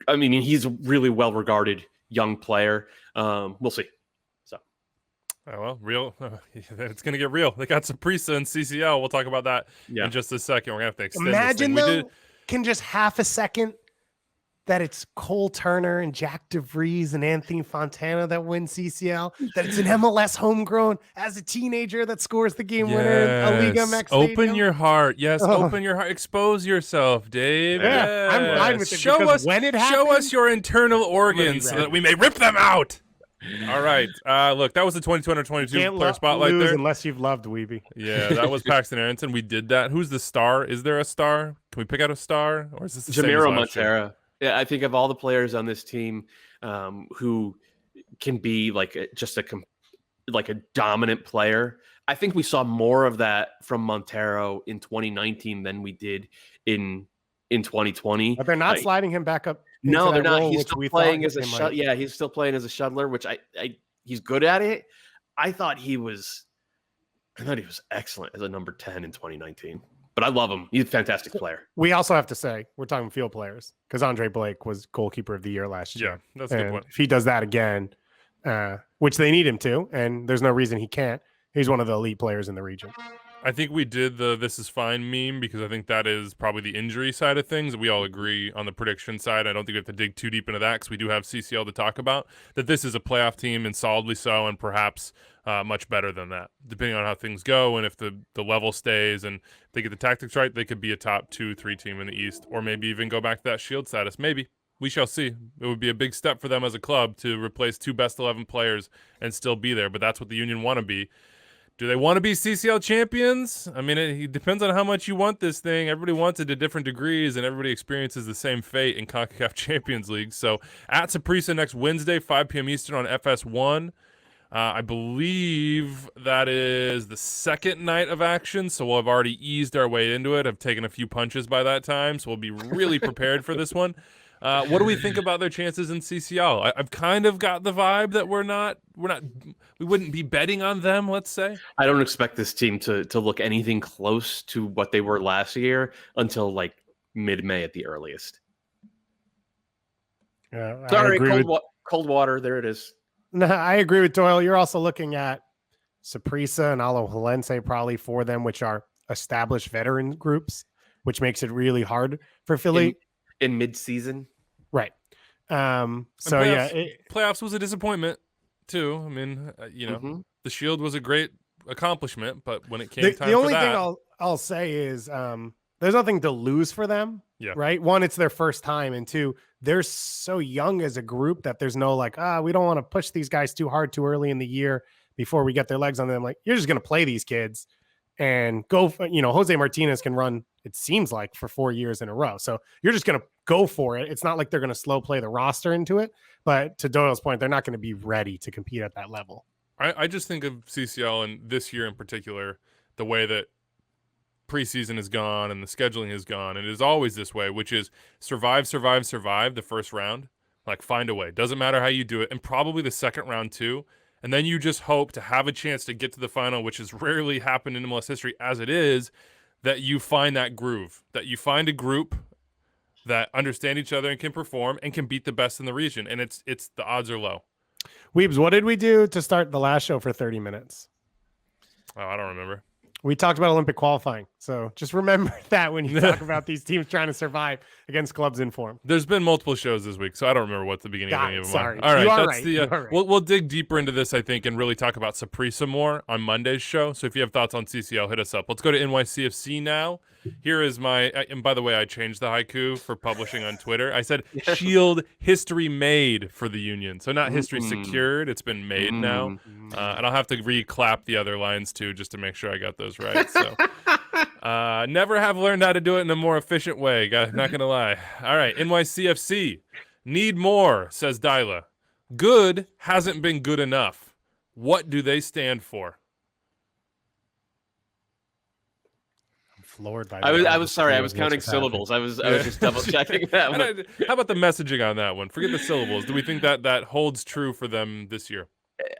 a really well-regarded young player. We'll see. Oh, well, it's going to get real. They got Saprissa and CCL. We'll talk about that in just a second. We're going to have to extend Imagine, this thing. Though, can just half a second that it's Cole Turner and Jack DeVries and Anthony Fontana that win CCL, that it's an MLS homegrown as a teenager that scores the game winner in a Liga MX Open Stadium. your heart. Yes, open your heart. Expose yourself, Dave. Yeah, I'm fine with it. Show us, when it happens, show us your internal organs so that we may rip them out. All right. Look, that was the 2022 player spotlight there. Unless you've loved Weeby. Yeah, that was Paxton Aronson. We did that. Who's the star? Is there a star? Can we pick out a star? Or is this the Jamiro Montero? Yeah, I think of all the players on this team who can be just a dominant player. I think we saw more of that from Montero in 2019 than we did in 2020. But they're not sliding him back up. No, they're not. He's still playing as a he's still playing as a shuttler, which he's good at it. I thought he was excellent as a number 10 in 2019. But I love him. He's a fantastic player. We also have to say we're talking field players because Andre Blake was goalkeeper of the year last year. Yeah, that's a good one. If he does that again, which they need him to, and there's no reason he can't, he's one of the elite players in the region. I think we did the "this is fine" meme because I think that is probably the injury side of things. We all agree on the prediction side. I don't think we have to dig too deep into that because we do have CCL to talk about. That this is a playoff team and solidly so, and perhaps much better than that, depending on how things go and if the level stays and if they get the tactics right, they could be a top 2-3 team in the East, or maybe even go back to that Shield status. Maybe. we shall see. It would be a big step for them as a club to replace 2 best 11 players and still be there, but that's what the Union want to be. Do they want to be CCL champions? I mean, it depends on how much you want this thing. Everybody wants it to different degrees, and everybody experiences the same fate in CONCACAF Champions League. So at Saprissa next Wednesday, 5 p.m. Eastern on FS1. I believe that is the second night of action, so we'll have already eased our way into it. I've taken a few punches by that time, so we'll be really prepared for this one. What do we think about their chances in CCL? I've kind of got the vibe that we wouldn't be betting on them, let's say. I don't expect this team to look anything close to what they were last year until like mid-May at the earliest. Sorry, cold water. There it is. No, I agree with Doyle. You're also looking at Saprissa and Alajuelense probably for them, which are established veteran groups, which makes it really hard for Philly in mid-season. Right. So playoffs was a disappointment too. I mean, the Shield was a great accomplishment, but when it came time the only for that, thing I'll say is there's nothing to lose for them. Yeah. Right. One, it's their first time, and two, they're so young as a group that there's no like, we don't want to push these guys too hard too early in the year before we get their legs on them. Like, you're just going to play these kids and go. Jose Martinez can run, it seems like, for 4 years in a row. So you're just going to go for it. It's not like they're going to slow play the roster into it. But to Doyle's point, they're not going to be ready to compete at that level. I just think of CCL and this year in particular, the way that preseason is gone and the scheduling is gone, and it is always this way, which is survive the first round, like find a way, doesn't matter how you do it, and probably the second round too, and then you just hope to have a chance to get to the final, which has rarely happened in MLS history as it is, that you find that groove, that you find a group that understand each other and can perform and can beat the best in the region, and it's the odds are low. Weebs, what did we do to start the last show for 30 minutes? Oh, I don't remember. We talked about Olympic qualifying. So just remember that when you talk about these teams trying to survive against clubs in form. There's been multiple shows this week, so I don't remember what the beginning of any of them sorry. are. All right, you are that's right. the. You are right. We'll dig deeper into this, I think, and really talk about Saprissa more on Monday's show. So if you have thoughts on CCL, hit us up. Let's go to NYCFC now. Here is my, and by the way, I changed the haiku for publishing on Twitter. I said, Shield history made for the Union. So not history secured, it's been made now. And I'll have to re-clap the other lines too, just to make sure I got those right. So never have learned how to do it in a more efficient way. Not going to lie. All right, NYCFC. Need more, says Dyla. Good hasn't been good enough. What do they stand for? Floored by I was sorry. I was counting syllables. I was just double checking that one. How about the messaging on that one? Forget the syllables. Do we think that holds true for them this year?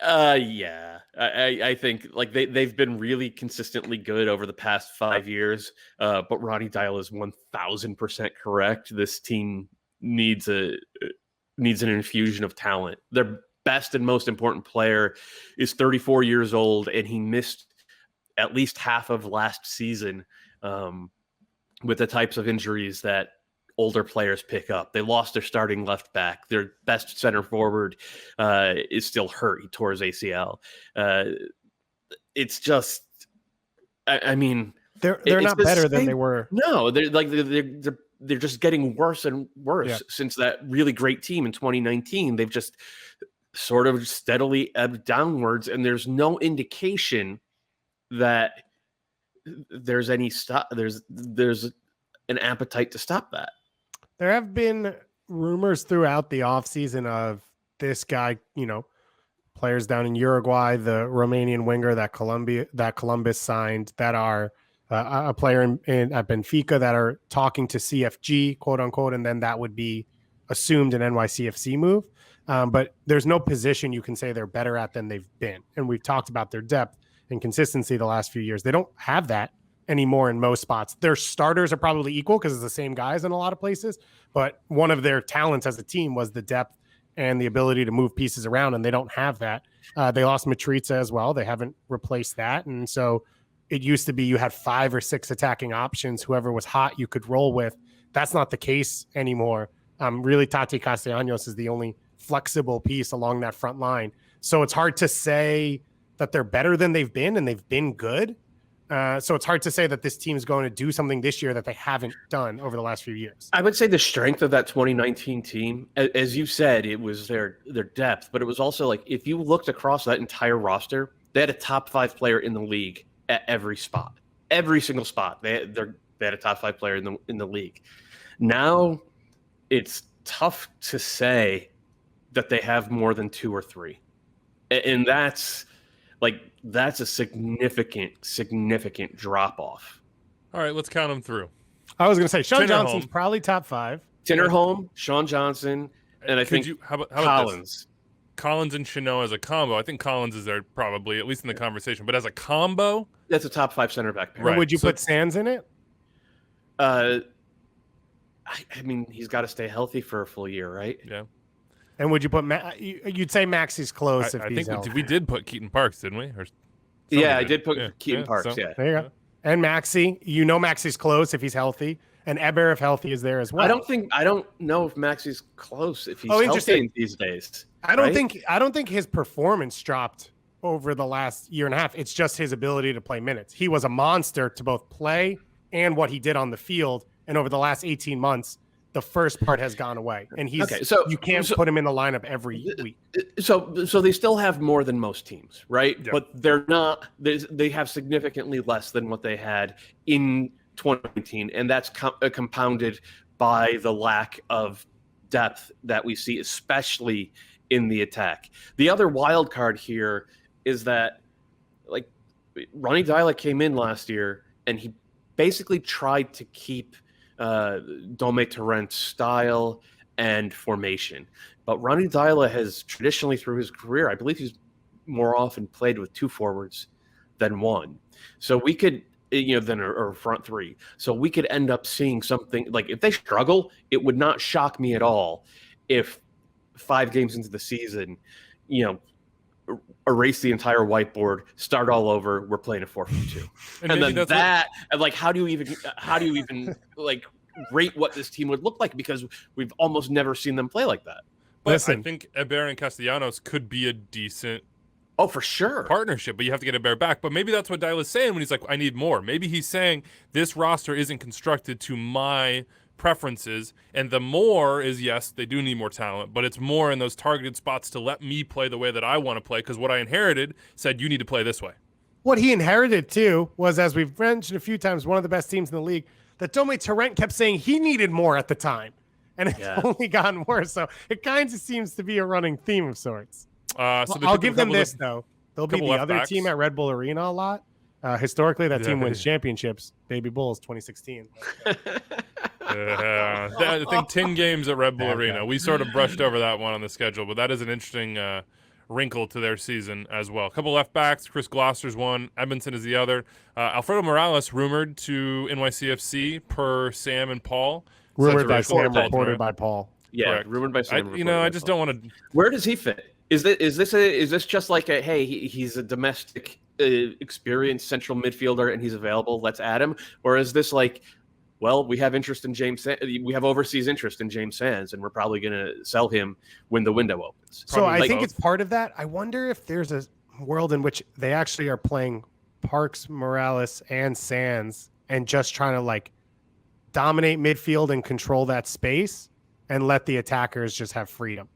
Yeah. I think like they've been really consistently good over the past 5 years. But Ronnie Dial is 1000% correct. This team needs an infusion of talent. Their best and most important player is 34 years old, and he missed at least half of last season. With the types of injuries that older players pick up. They lost their starting left back. Their best center forward is still hurt. He tore his ACL. It's just, I mean, they're not better than they were. No, they're just getting worse and worse since that really great team in 2019. They've just sort of steadily ebbed downwards, and there's no indication that there's any there's an appetite to stop that. There have been rumors throughout the offseason of this guy, players down in Uruguay, the Romanian winger that Columbus signed, that are a player at Benfica that are talking to CFG, quote unquote, and then that would be assumed an NYCFC move. But there's no position you can say they're better at than they've been. And we've talked about their depth and consistency the last few years. They don't have that anymore in most spots. Their starters are probably equal because it's the same guys in a lot of places, but one of their talents as a team was the depth and the ability to move pieces around, and they don't have that. They lost Matrica as well. They haven't replaced that, and so it used to be you had 5 or 6 attacking options. Whoever was hot, you could roll with. That's not the case anymore. Really, Tati Castellanos is the only flexible piece along that front line. So it's hard to say that they're better than they've been, and they've been good, So it's hard to say that this team is going to do something this year that they haven't done over the last few years. I would say the strength of that 2019 team, as you said, it was their depth, but it was also like if you looked across that entire roster, they had a top 5 player in the league at every spot, every single spot. They had a top 5 player in the league. Now it's tough to say that they have more than 2 or 3, and that's a significant drop off. All right, let's count them through. I was going to say Sean Tinnerholm. Johnson's probably top 5. Tinnerholm, Sean Johnson, and I think how about Collins. this? Collins and Chanot as a combo. I think Collins is there probably, at least in the conversation. But as a combo, That's a top 5 center back pair. Right. Would you So- put Sands in it? I mean, he's got to stay healthy for a full year, right? yeah. And would you put you'd say Maxi's close if I he's think healthy. we did put Keaton Parks, didn't we? Or Yeah, I somebody did put Keaton Parks. so- Yeah, There you go. And Maxi, Maxi's close if he's healthy, and Eber if healthy is there as well. I don't know if Maxi's close if he's interesting. healthy these days. I don't right? think his performance dropped over the last year and a half. It's just his ability to play minutes. He was a monster to both play and what he did on the field. And over the last 18 months, the first part has gone away, and he's Okay, so- you can't put him in the lineup every week. So they still have more than most teams, right? Yeah. But they're not. They have significantly less than what they had in 2019, and that's compounded by the lack of depth that we see, especially in the attack. The other wild card here is that, like, Ronnie Dyla came in last year, and he basically tried to keep Dome Torrent's style and formation. But Ronnie Dyla has traditionally through his career, I believe he's more often played with 2 forwards than 1. So we could, or front 3. So we could end up seeing something like if they struggle, it would not shock me at all if 5 games into the season, erase the entire whiteboard, start all over. We're playing a 4-4-2, and then that, and like, how do you even like rate what this team would look like? Because we've almost never seen them play like that. But Listen. I think Eber and Castellanos could be a decent Oh, for sure. partnership, but you have to get Eber back. But maybe that's what Dyla's saying when he's like, I need more. Maybe he's saying this roster isn't constructed to my preferences, and the more is, yes, they do need more talent, but it's more in those targeted spots to let me play the way that I want to play, because what I inherited said you need to play this way. What he inherited too was, as we've mentioned a few times, one of the best teams in the league. That Dome Torrent kept saying he needed more at the time, and it's only gotten worse. So it kind of seems to be a running theme of sorts. So I'll give them this though. They'll be the other left-backs. team at Red Bull Arena a lot. Historically, that team wins championships. Baby Bulls 2016. I think 10 games at Red Bull Bad Arena. guy. We sort of brushed over that one on the schedule, but that is an interesting wrinkle to their season as well. A couple left backs. Chris Gloucester's one. Edmondson is the other. Alfredo Morales rumored to NYCFC per Sam and Paul. Rumored by That's a Sam, very reported cool- by Paul. Yeah, Correct. rumored by Sam. I just don't want to. Where does he fit? Is this just like a hey? He's a domestic, experienced central midfielder and he's available. Let's add him. Or is this like, well, we have interest in we have overseas interest in James Sands, and we're probably going to sell him when the window opens. So I Probably think both. it's part of that. I wonder if there's a world in which they actually are playing Parks, Morales, and Sands, and just trying to like dominate midfield and control that space, and let the attackers just have freedom.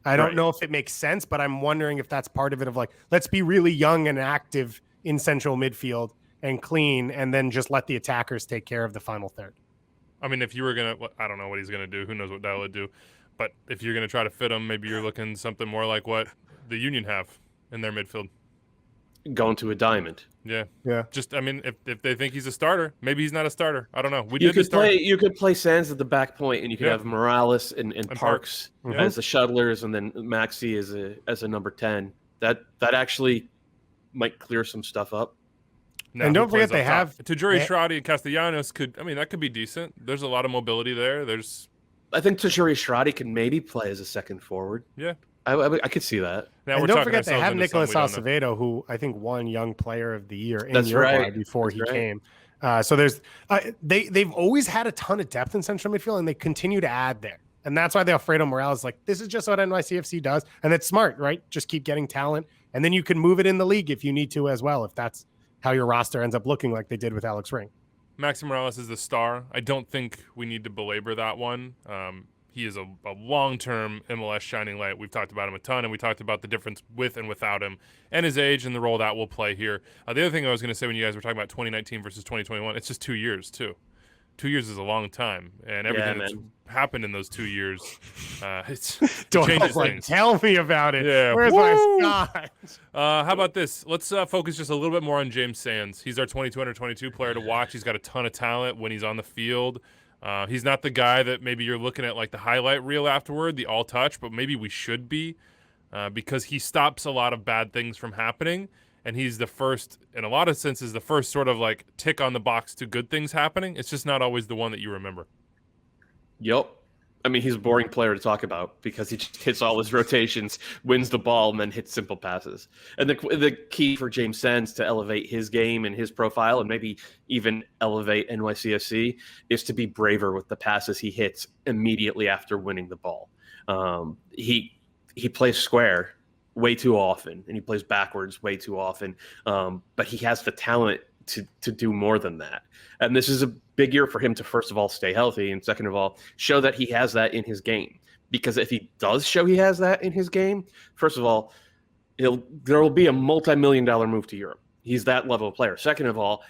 I don't Right. know if it makes sense, but I'm wondering if that's part of it. Of like, let's be really young and active in central midfield and clean, and then just let the attackers take care of the final third. I mean, if you were going to, I don't know what he's going to do. Who knows what Dyla would do. But if you're going to try to fit him, maybe you're looking something more like what the Union have in their midfield. Going to a diamond. Yeah. Yeah. Just, I mean, if they think he's a starter, maybe he's not a starter. I don't know. You could play Sands at the back point, and you could Yeah. have Morales and Parks Mhm. as the shuttlers, and then Maxi as a number 10. That actually might clear some stuff up. Now, And who don't forget plays they up top? have- Tajuri they- Shradi and Castellanos that could be decent. There's a lot of mobility there. I think Tajuri Shradi can maybe play as a second forward. Yeah. I could see that. Now And we're don't talking forget they ourselves have into Nicholas something we don't know. Acevedo, who I think won Young Player of the Year in That's Uruguay right. before That's he right. came. So there's they've always had a ton of depth in central midfield, and they continue to add there. And that's why the Alfredo Morales like, this is just what NYCFC does, and it's smart, right? Just keep getting talent, and then you can move it in the league if you need to as well, if that's how your roster ends up looking like they did with Alex Ring. Maxi Morales is the star. I don't think we need to belabor that one. He is a long-term MLS shining light. We've talked about him a ton, and we talked about the difference with and without him and his age and the role that will play here. The other thing I was going to say when you guys were talking about 2019 versus 2021, it's just 2 years, too. 2 years is a long time, and everything that's happened in those 2 years, it changes things. Tell me about it. Yeah. Where's my Scott? How about this? Let's focus just a little bit more on James Sands. He's our 22 under 22 player to watch. He's got a ton of talent when he's on the field. He's not the guy that maybe you're looking at like the highlight reel afterward, the all touch, but maybe we should be because he stops a lot of bad things from happening. And he's the first, in a lot of senses, the first sort of like tick on the box to good things happening. It's just not always the one that you remember. Yep. I mean, he's a boring player to talk about because he just hits all his rotations, wins the ball, and then hits simple passes. And the key for James Sands to elevate his game and his profile and maybe even elevate NYCFC is to be braver with the passes he hits immediately after winning the ball. He plays square way too often, and he plays backwards way too often. But he has the talent to do more than that. And this is a big year for him to, first of all, stay healthy, and second of all, show that he has that in his game. Because if he does show he has that in his game, first of all, there will be a multi-million-dollar move to Europe. He's that level of player. Second of all,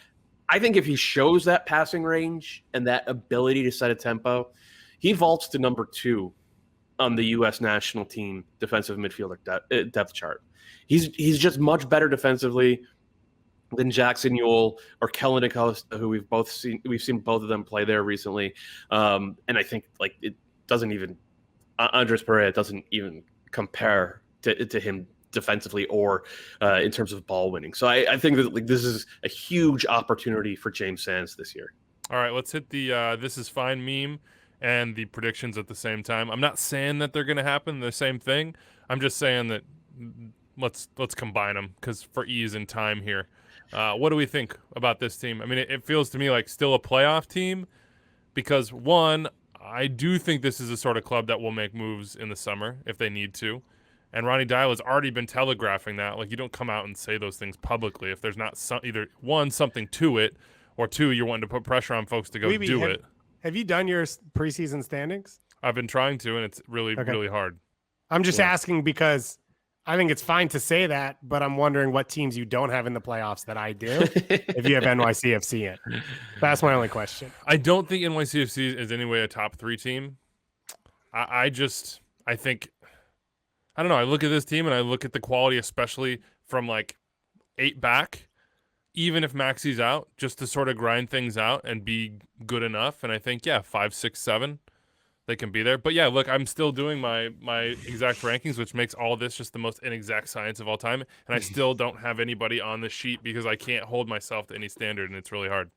I think if he shows that passing range and that ability to set a tempo, he vaults to number 2 on the U.S. national team defensive midfielder depth chart. He's just much better defensively than Jackson Ewell or Kellen Acosta, who we've seen both of them play there recently. And I think like it doesn't even Andres Pereira doesn't even compare to him defensively or in terms of ball winning. So I think that like this is a huge opportunity for James Sands this year. All right, let's hit the "this is fine" meme and the predictions at the same time. I'm not saying that they're going to happen the same thing. I'm just saying that let's combine them because for ease and time here. What do we think about this team? I mean, it feels to me like still a playoff team because, one, I do think this is a sort of club that will make moves in the summer if they need to. And Ronnie Dial has already been telegraphing that. Like, you don't come out and say those things publicly if there's not either, one, something to it, or two, you're wanting to put pressure on folks to go do it. Have you done your preseason standings? I've been trying to, and it's really hard. I'm just asking because I think it's fine to say that, but I'm wondering what teams you don't have in the playoffs that I do if you have NYCFC in. That's my only question. I don't think NYCFC is anyway a top 3 team. I think, I don't know. I look at this team and I look at the quality, especially from like 8 back, even if Maxi's out, just to sort of grind things out and be good enough. And I think, 5, 6, 7, they can be there. But yeah, look, I'm still doing my exact rankings, which makes all this just the most inexact science of all time. And I still don't have anybody on the sheet because I can't hold myself to any standard, and it's really hard.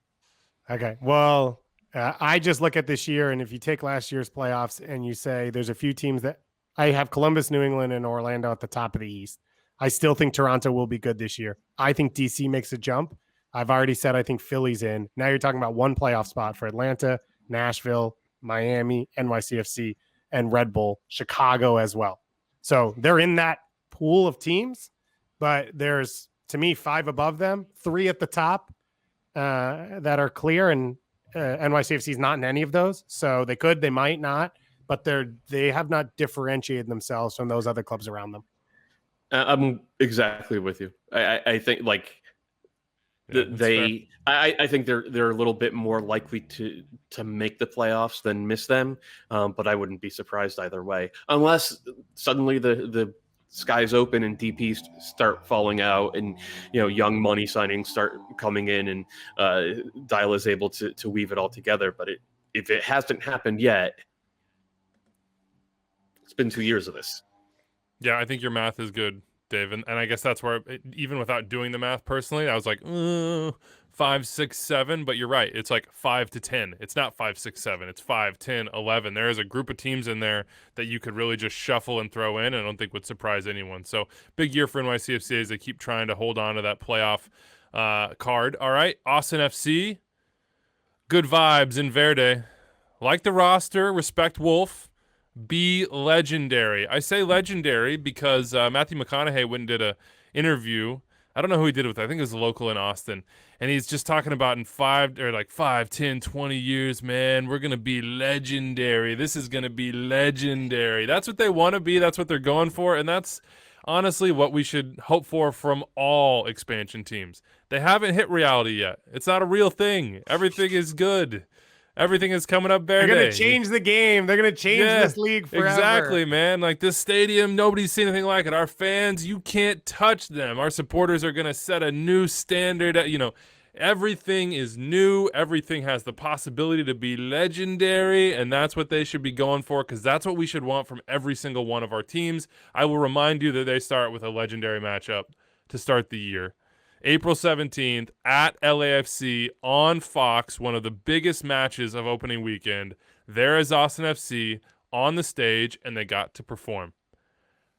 Okay. Well, I just look at this year, and if you take last year's playoffs and you say there's a few teams that I have Columbus, New England, and Orlando at the top of the East. I still think Toronto will be good this year. I think DC makes a jump. I've already said I think Philly's in. Now you're talking about one playoff spot for Atlanta, Nashville, Miami, NYCFC, and Red Bull, Chicago as well. So they're in that pool of teams, but there's, to me, 5 above them, 3 at the top that are clear, and NYCFC is not in any of those. So they might not, but they have not differentiated themselves from those other clubs around them. I'm exactly with you. I think like I think they're a little bit more likely to make the playoffs than miss them, but I wouldn't be surprised either way, unless suddenly the skies open and DPs start falling out, and young money signings start coming in, and Dial is able to weave it all together. But if it hasn't happened yet, it's been 2 years of this. Yeah, I think your math is good, Dave. And I guess that's where, even without doing the math personally, I was like, 5, 6, 7. But you're right. It's like 5 to 10. It's not 5, 6, 7. It's 5, 10, 11. There is a group of teams in there that you could really just shuffle and throw in, and I don't think would surprise anyone. So big year for NYCFC as they keep trying to hold on to that playoff card. All right, Austin FC. Good vibes in Verde. Like the roster. Respect Wolf. Be legendary. I say legendary because Matthew McConaughey went and did a interview I don't know who he did it with. I think it was local in Austin. And he's just talking about in 5, 10, 20 years, man, we're going to be legendary. This is going to be legendary. That's what they want to be. That's what they're going for. And that's honestly what we should hope for from all expansion teams. They haven't hit reality yet. It's not a real thing. Everything is good. Everything is coming up Verde. They're going to change the game. They're going to change this league forever. Exactly, man. Like this stadium, nobody's seen anything like it. Our fans, you can't touch them. Our supporters are going to set a new standard. Everything is new. Everything has the possibility to be legendary, and that's what they should be going for because that's what we should want from every single one of our teams. I will remind you that they start with a legendary matchup to start the year. April 17th at LAFC on Fox, one of the biggest matches of opening weekend. There is Austin FC on the stage, and they got to perform.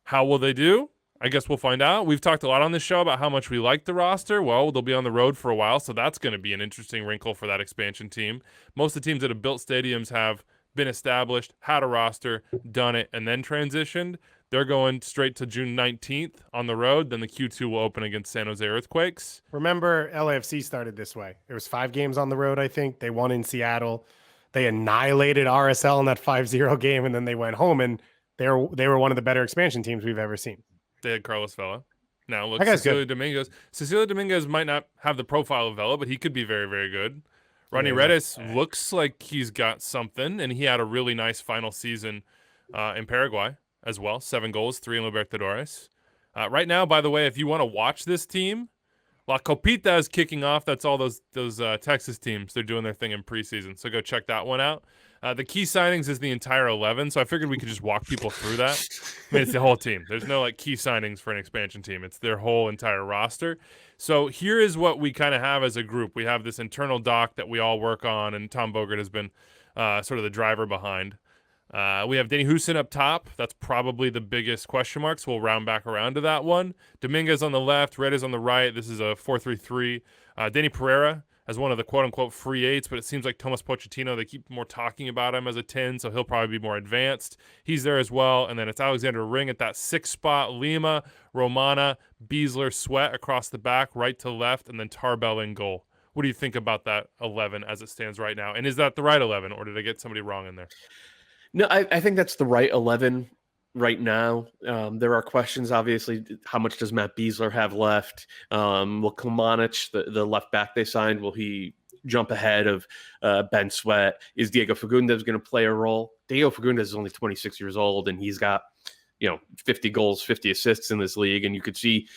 How will they do? I guess we'll find out. We've talked a lot on this show about how much we like the roster. Well, they'll be on the road for a while, so that's going to be an interesting wrinkle for that expansion team. Most of the teams that have built stadiums have been established, had a roster, done it, and then transitioned. They're going straight to June 19th on the road. Then the Q2 will open against San Jose Earthquakes. Remember, LAFC started this way. There was 5 games on the road, I think. They won in Seattle. They annihilated RSL in that 5-0 game, and then they went home, and they were one of the better expansion teams we've ever seen. They had Carlos Vela. Now, look, Cecilio Dominguez might not have the profile of Vela, but he could be very, very good. Ronnie Redis looks like he's got something, and he had a really nice final season in Paraguay as well. 7 goals, 3 in Libertadores. Right now, by the way, if you want to watch this team, La Copita is kicking off. That's all those Texas teams. They're doing their thing in preseason, so go check that one out. The key signings is the entire 11, so I figured we could just walk people through that. I mean, it's the whole team. There's no key signings for an expansion team. It's their whole entire roster. So here is what we kind of have as a group. We have this internal doc that we all work on, and Tom Bogert has been sort of the driver behind. We have Denny Houston up top. That's probably the biggest question mark, so we'll round back around to that one. Dominguez on the left, Red is on the right. This is a 4-3-3. Denny Pereira as one of the quote-unquote free eights, but it seems like Tomas Pochettino, they keep more talking about him as a 10, so he'll probably be more advanced. He's there as well, and then it's Alexander Ring at that 6th spot, Lima, Romana, Beasler, Sweat across the back, right to left, and then Tarbell in goal. What do you think about that 11 as it stands right now? And is that the right 11, or did I get somebody wrong in there? No, I think that's the right 11 right now. There are questions, obviously. How much does Matt Beasler have left? Will Kilmanich, the left back they signed, will he jump ahead of Ben Sweat? Is Diego Fagundes going to play a role? Diego Fagundes is only 26 years old, and he's got 50 goals, 50 assists in this league. And you could see,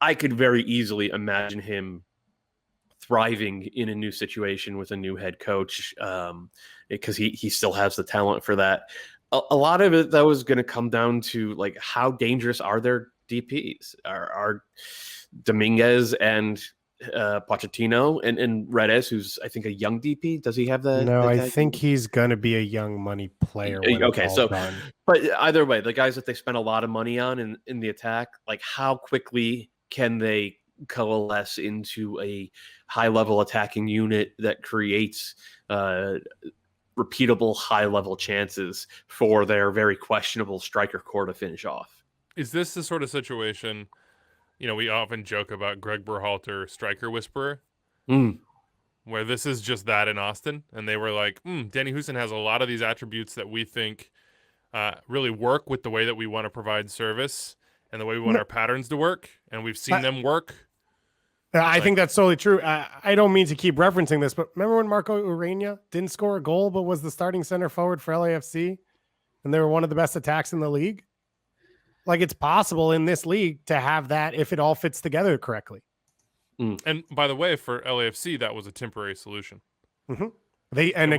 I could very easily imagine him thriving in a new situation with a new head coach because he still has the talent for that. A lot of it, though, is going to come down to how dangerous are their DPs? Are Dominguez and Pochettino and Redes, who's I think a young DP? Does he have that? No, I think he's going to be a young money player. Okay, so but either way, the guys that they spent a lot of money on in the attack, how quickly can they coalesce into a high-level attacking unit that creates repeatable high-level chances for their very questionable striker core to finish off? Is this the sort of situation, we often joke about Greg Berhalter, striker whisperer, where this is just that in Austin, and they were like, Danny Houston has a lot of these attributes that we think really work with the way that we want to provide service and the way we want our patterns to work, and we've seen them work. I think that's totally true. I don't mean to keep referencing this, but remember when Marco Urena didn't score a goal but was the starting center forward for LAFC, and they were one of the best attacks in the league? It's possible in this league to have that if it all fits together correctly. And by the way, for LAFC, that was a temporary solution. Mm-hmm. We said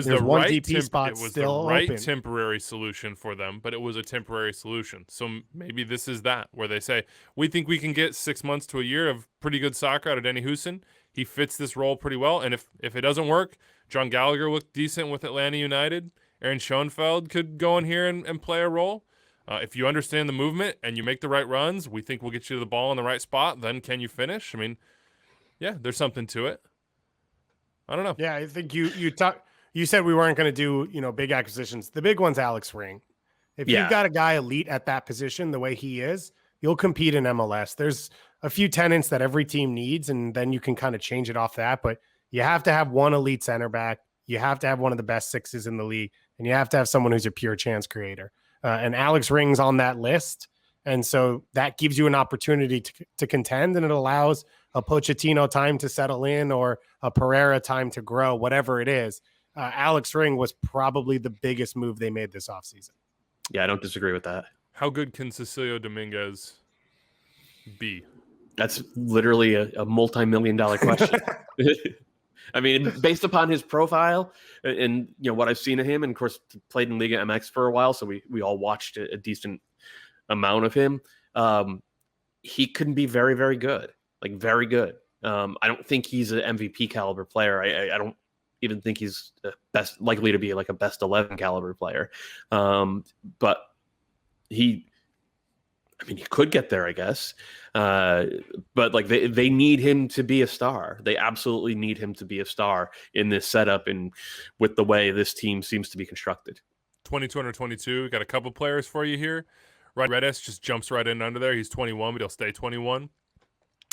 there's one DP spot still open. It was the right temporary solution for them, but it was a temporary solution. So maybe this is that, where they say, we think we can get 6 months to a year of pretty good soccer out of Denny Houston. He fits this role pretty well. And if it doesn't work, John Gallagher looked decent with Atlanta United. Aaron Schoenfeld could go in here and play a role. If you understand the movement and you make the right runs, we think we'll get you the ball in the right spot. Then can you finish? I mean, yeah, there's something to it. I don't know. Yeah, I think you said we weren't going to do, big acquisitions. The big one's Alex Ring. If you've got a guy elite at that position the way he is, you'll compete in MLS. There's a few tenets that every team needs, and then you can kind of change it off that. But you have to have one elite center back. You have to have one of the best sixes in the league, and you have to have someone who's a pure chance creator. And Alex Ring's on that list. And so that gives you an opportunity to contend, and it allows a Pochettino time to settle in or a Pereira time to grow, whatever it is. Alex Ring was probably the biggest move they made this offseason. Yeah, I don't disagree with that. How good can Cecilio Dominguez be? That's literally a multi-million-dollar question. I mean, based upon his profile and what I've seen of him, and of course played in Liga MX for a while, so we all watched a decent amount of him. He can be very, very good, like very good. I don't think he's an MVP caliber player. I don't even think he's likely to be like a best 11 caliber player. But he could get there, I guess. But like they need him to be a star. They absolutely need him to be a star in this setup and with the way this team seems to be constructed. 22 under 22. Got a couple players for you here. Redis just jumps right in under there. He's 21, but he'll stay 21.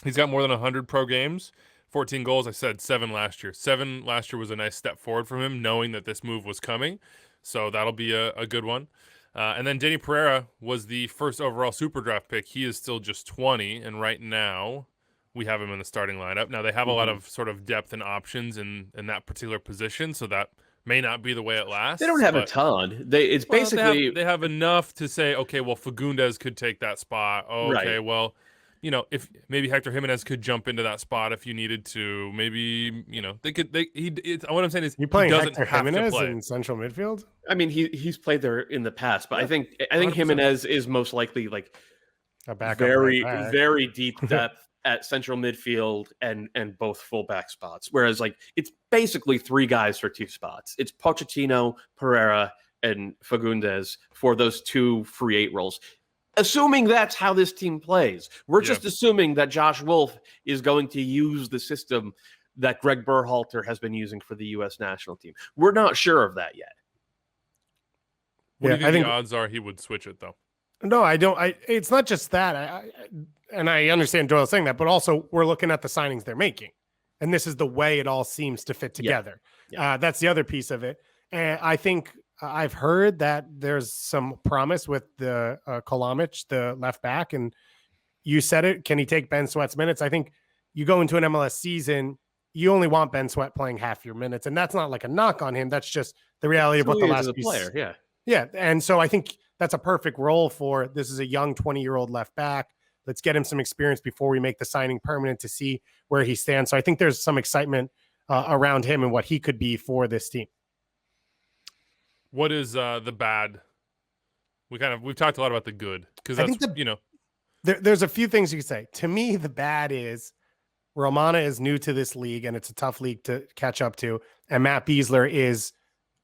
He's got more than 100 pro games. 14 goals. I said 7 last year. 7 last year was a nice step forward from him, knowing that this move was coming. So that'll be a good one. And then Denny Pereira was the first overall super draft pick. He is still just 20, and right now we have him in the starting lineup. Now they have a lot of sort of depth and options in that particular position, so that may not be the way it lasts. They don't have a ton. They have enough to say, okay, well, Fagundes could take that spot. Oh, okay, right. Well, if maybe Hector Jimenez could jump into that spot if you needed to. Maybe they could. What I'm saying is, you playing he doesn't Hector have Jimenez to play in central midfield. I mean, he's played there in the past, but Yeah, I think 100%. Jimenez is most likely like A backup very right back. very deep depth at central midfield and both fullback spots. Whereas like it's basically 3 guys for 2 spots. It's Pochettino, Pereira, and Fagundes for those 2 free 8 roles. Assuming that's how this team plays. We're just assuming that Josh Wolf is going to use the system that Greg Berhalter has been using for the U.S. national team. We're not sure of that yet. What do you think the odds are he would switch it, though? No, I don't. It's not just that. And I understand Doyle saying that, but also we're looking at the signings they're making. And this is the way it all seems to fit together. Yeah. That's the other piece of it. And I think I've heard that there's some promise with the Kolamic, the left back. And you said it. Can he take Ben Sweat's minutes? I think you go into an MLS season, you only want Ben Sweat playing half your minutes. And that's not like a knock on him. That's just the reality of what the last piece. Player, yeah. Yeah. And so I think that's a perfect role for this is a young 20-year-old left back. Let's get him some experience before we make the signing permanent to see where he stands. So I think there's some excitement around him and what he could be for this team. What is the bad? We've talked a lot about the good because that's there's a few things you could say. To me, the bad is Romana is new to this league and it's a tough league to catch up to. And Matt Beasler is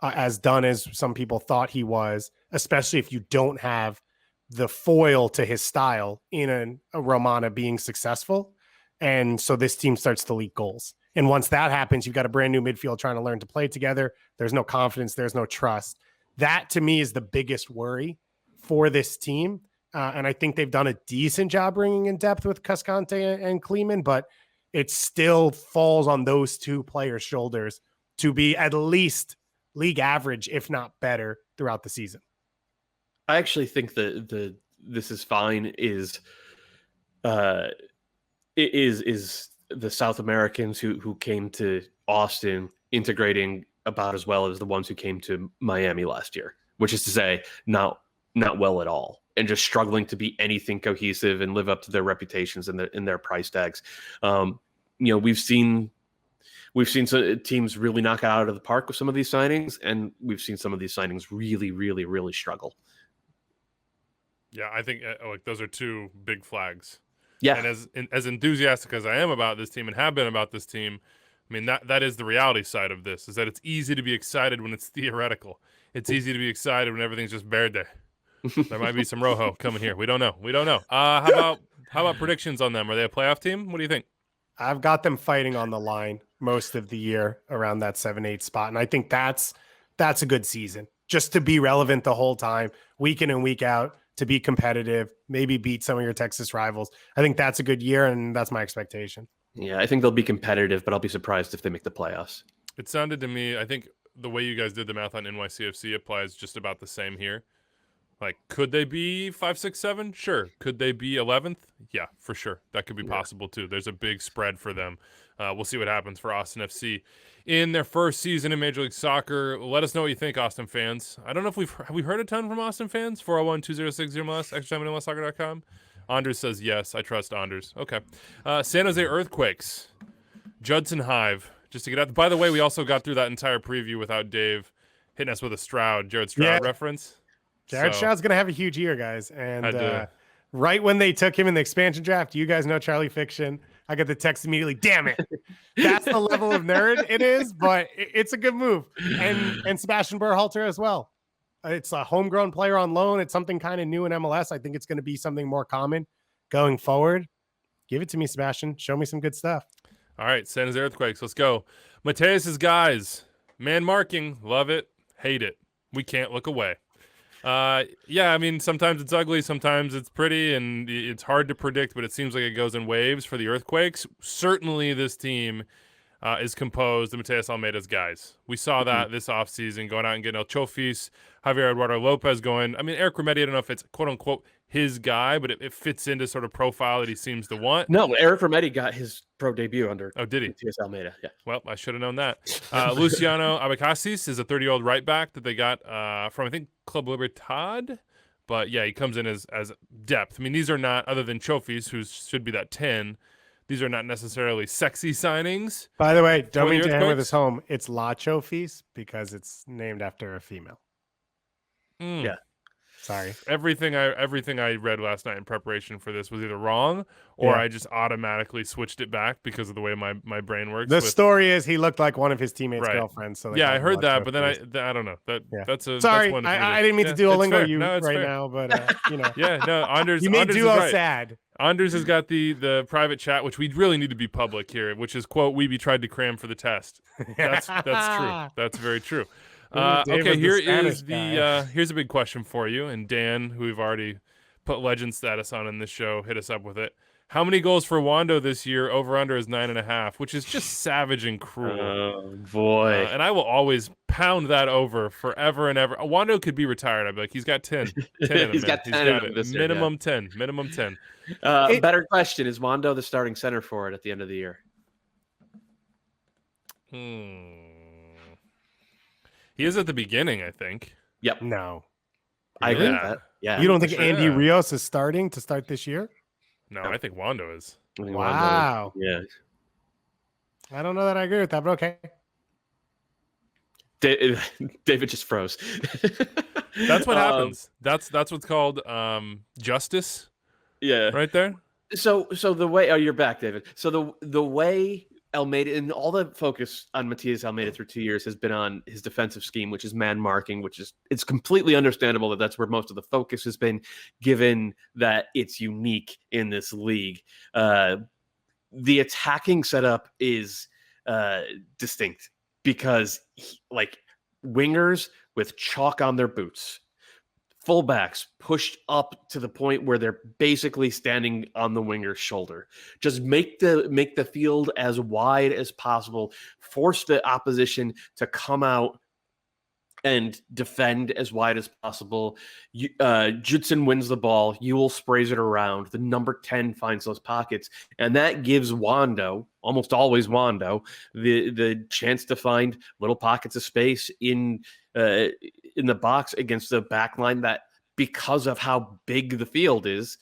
as done as some people thought he was, especially if you don't have the foil to his style in a Romana being successful. And so this team starts to leak goals. And once that happens, you've got a brand new midfield trying to learn to play together. There's no confidence. There's no trust. That to me is the biggest worry for this team. And I think they've done a decent job bringing in depth with Cascante and Kleeman, but it still falls on those 2 players' shoulders to be at least league average, if not better, throughout the season. I actually think that this is fine is the South Americans who came to Austin integrating about as well as the ones who came to Miami last year, which is to say not well at all, and just struggling to be anything cohesive and live up to their reputations and their price tags. We've seen some teams really knock it out of the park with some of these signings, and we've seen some of these signings really, really, really struggle. Yeah, I think those are 2 big flags. Yeah, and as enthusiastic as I am about this team and have been about this team, I mean that is the reality side of this. Is that it's easy to be excited when it's theoretical. It's easy to be excited when everything's just verde. There might be some Rojo coming here. We don't know. How about predictions on them? Are they a playoff team? What do you think? I've got them fighting on the line most of the year around that 7-8 spot. And I think that's a good season just to be relevant the whole time, week in and week out, to be competitive, maybe beat some of your Texas rivals. I think that's a good year, and that's my expectation. Yeah, I think they'll be competitive, but I'll be surprised if they make the playoffs. It sounded to me, I think the way you guys did the math on NYCFC applies just about the same here. Like, could they be 5, 6, 7? Sure. Could they be 11th? Yeah, for sure. That could be possible too. There's a big spread for them. We'll see what happens for Austin FC in their first season in Major League Soccer. Let us know what you think, Austin fans. I don't know if have we heard a ton from Austin fans? 401-206-0MLS, extra time at MLSsoccer.com. Anders says yes. I trust Anders. Okay. San Jose Earthquakes. Judson Hive. Just to get out. By the way, we also got through that entire preview without Dave hitting us with a Jared Stroud reference. Jared Stroud's going to have a huge year, guys. And right when they took him in the expansion draft, you guys know Charlie Fiction. I got the text immediately. Damn it. That's the level of nerd it is, but it's a good move. And Sebastian Berhalter as well. It's a homegrown player on loan. It's something kind of new in MLS. I think it's going to be something more common going forward. Give it to me, Sebastian. Show me some good stuff. All right, San Jose Earthquakes. Let's go. Mateus's guys. Man marking. Love it. Hate it. We can't look away. Yeah, I mean, sometimes it's ugly, sometimes it's pretty, and it's hard to predict, but it seems like it goes in waves for the Earthquakes. Certainly this team is composed of Mateus Almeida's guys. We saw that this offseason, going out and getting El Chofis, Javier Eduardo Lopez going. I mean, Eric Remedi, I don't know if it's quote-unquote his guy, but it fits into sort of profile that he seems to want. No, Eric Remedi got his pro debut under did he? Mateus Almeida. Yeah. Well, I should have known that. Luciano Abacasis is a 30-year-old right back that they got from, I think, Club Libertad. But, yeah, he comes in as depth. I mean, these are not, other than Chofis, who should be that 10, these are not necessarily sexy signings. By the way, don't mean to hammer this home. It's La Chofis because it's named after a female. Yeah. Sorry. Everything I read last night in preparation for this was either wrong or I just automatically switched it back because of the way my brain works. The story is he looked like one of his teammates' girlfriends. So I heard that, but then I don't know. That's a sorry. That's I didn't mean to duolingo you right fair. Now, but you know. Yeah, no. Anders, you made Anders duo right. sad. Anders has got the private chat, which we really need to be public here, which is quote we tried to cram for the test. That's true. That's very true. Okay, here's a big question for you, and Dan, who we've already put legend status on in this show, hit us up with it. How many goals for Wando this year? Over under is 9.5, which is just savage and cruel. Oh boy! And I will always pound that over forever and ever. Wando could be retired. I'd be like, he's got 10. 10 in him, he's got 10 in him this year, minimum 10. Minimum 10. Better question: is Wando the starting center for it at the end of the year? He is at the beginning, I think. Yep. No. I agree with that. Yeah. You don't think Andy Rios is starting to start this year? No, I think Wando is. Wow. Yeah. I don't know that I agree with that, but okay. David just froze. That's what happens. That's what's called justice. Yeah. Right there. So the way you're back, David. So the way Almeida and all the focus on Mateus Almeida through 2 years has been on his defensive scheme, which is man marking, it's completely understandable that that's where most of the focus has been, given that it's unique in this league. The attacking setup is distinct because wingers with chalk on their boots, fullbacks pushed up to the point where they're basically standing on the winger's shoulder. Just make the field as wide as possible. Force the opposition to come out and defend as wide as possible. Judson wins the ball. Ewell sprays it around. The number 10 finds those pockets. And that gives Wando, almost always Wando, the chance to find little pockets of space in the box against the back line that, because of how big the field is,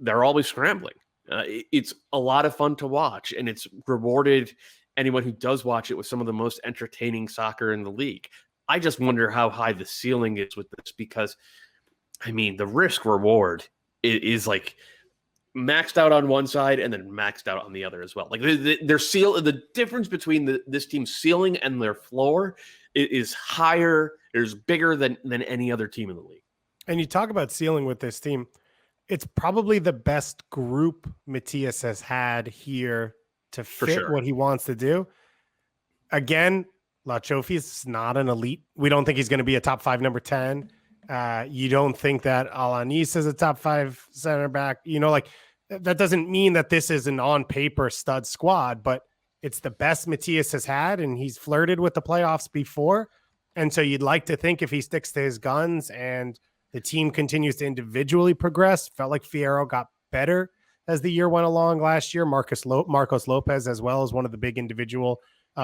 they're always scrambling. It's a lot of fun to watch, and it's rewarded anyone who does watch it with some of the most entertaining soccer in the league. I just wonder how high the ceiling is with this, because, I mean, the risk reward is maxed out on one side and then maxed out on the other as well. The difference between this team's ceiling and their floor is higher. It's bigger than any other team in the league. And you talk about ceiling with this team. It's probably the best group Matias has had here to fit what he wants to do. Again, La Chofi is not an elite. We don't think he's going to be a top 5 number 10. You don't think that Alanis is a top 5 center back. Like that doesn't mean that this is an on paper stud squad, but it's the best Matias has had, and he's flirted with the playoffs before. And so you'd like to think if he sticks to his guns and the team continues to individually progress, felt like Fierro got better as the year went along last year. Marcos Lopez, as well, as one of the big individual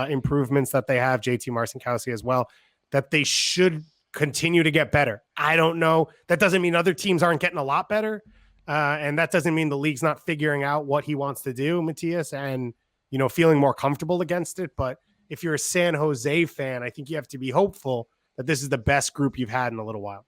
improvements that they have, JT Marcinkowski as well, that they should continue to get better. I don't know. That doesn't mean other teams aren't getting a lot better. And that doesn't mean the league's not figuring out what he wants to do, Matias, and, feeling more comfortable against it. But if you're a San Jose fan, I think you have to be hopeful that this is the best group you've had in a little while.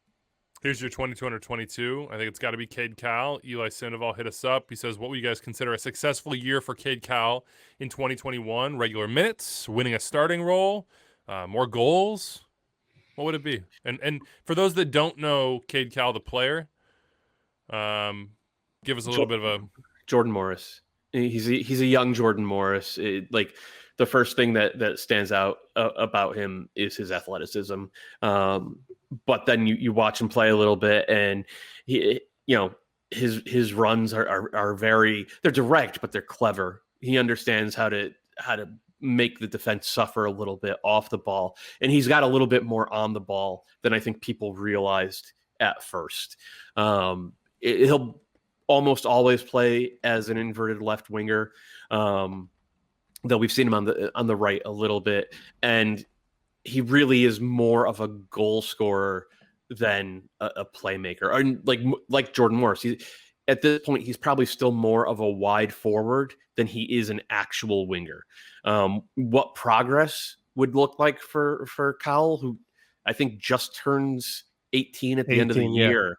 Here's your 22 under 22. I think it's got to be Cade Cowell. Eli Sandoval hit us up. He says, what would you guys consider a successful year for Cade Cowell in 2021? Regular minutes, winning a starting role, more goals? What would it be? And for those that don't know Cade Cowell, the player, give us a little bit of a... Jordan Morris. He's a young Jordan Morris. Like the first thing that stands out about him is his athleticism. But then you watch him play a little bit, and his runs are very, they're direct, but they're clever. He understands how to make the defense suffer a little bit off the ball, and he's got a little bit more on the ball than I think people realized at first. He'll almost always play as an inverted left winger, though we've seen him on the right a little bit, and he really is more of a goal scorer than a playmaker, or like Jordan Morris. At this point, he's probably still more of a wide forward than he is an actual winger. What progress would look like for Cowell, who I think just turns 18 at the end of the year.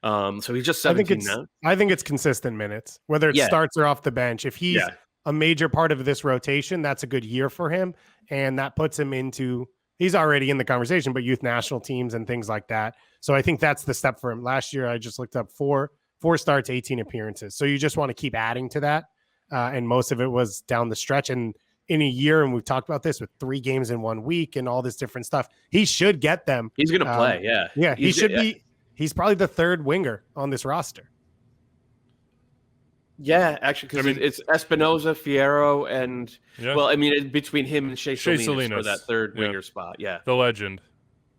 So he's just 17 now. I think it's consistent minutes, whether it starts or off the bench. If he's a major part of this rotation, that's a good year for him. And that puts him into, he's already in the conversation, but youth national teams and things like that. So I think that's the step for him. Last year, I just looked up four starts, 18 appearances. So you just want to keep adding to that. And most of it was down the stretch. And in a year, and we've talked about this with 3 games in 1 week and all this different stuff, he should get them. He's going to play. Yeah. He should be. He's probably the 3rd winger on this roster. Yeah, actually, because it's Espinoza, Fierro, and between him and Shea Salinas for that 3rd winger spot. Yeah, the legend.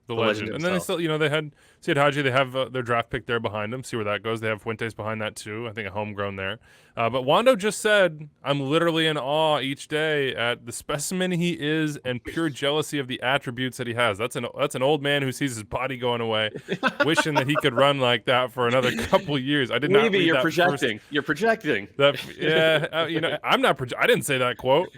And then they still, they had Said Haji. They have their draft pick there behind them. See where that goes. They have Fuentes behind that too. I think a homegrown there. But Wando just said, "I'm literally in awe each day at the specimen he is and pure jealousy of the attributes that he has." That's an old man who sees his body going away, wishing that he could run like that for another couple years. I did not. Maybe you're projecting. You're projecting. I'm not. I didn't say that quote.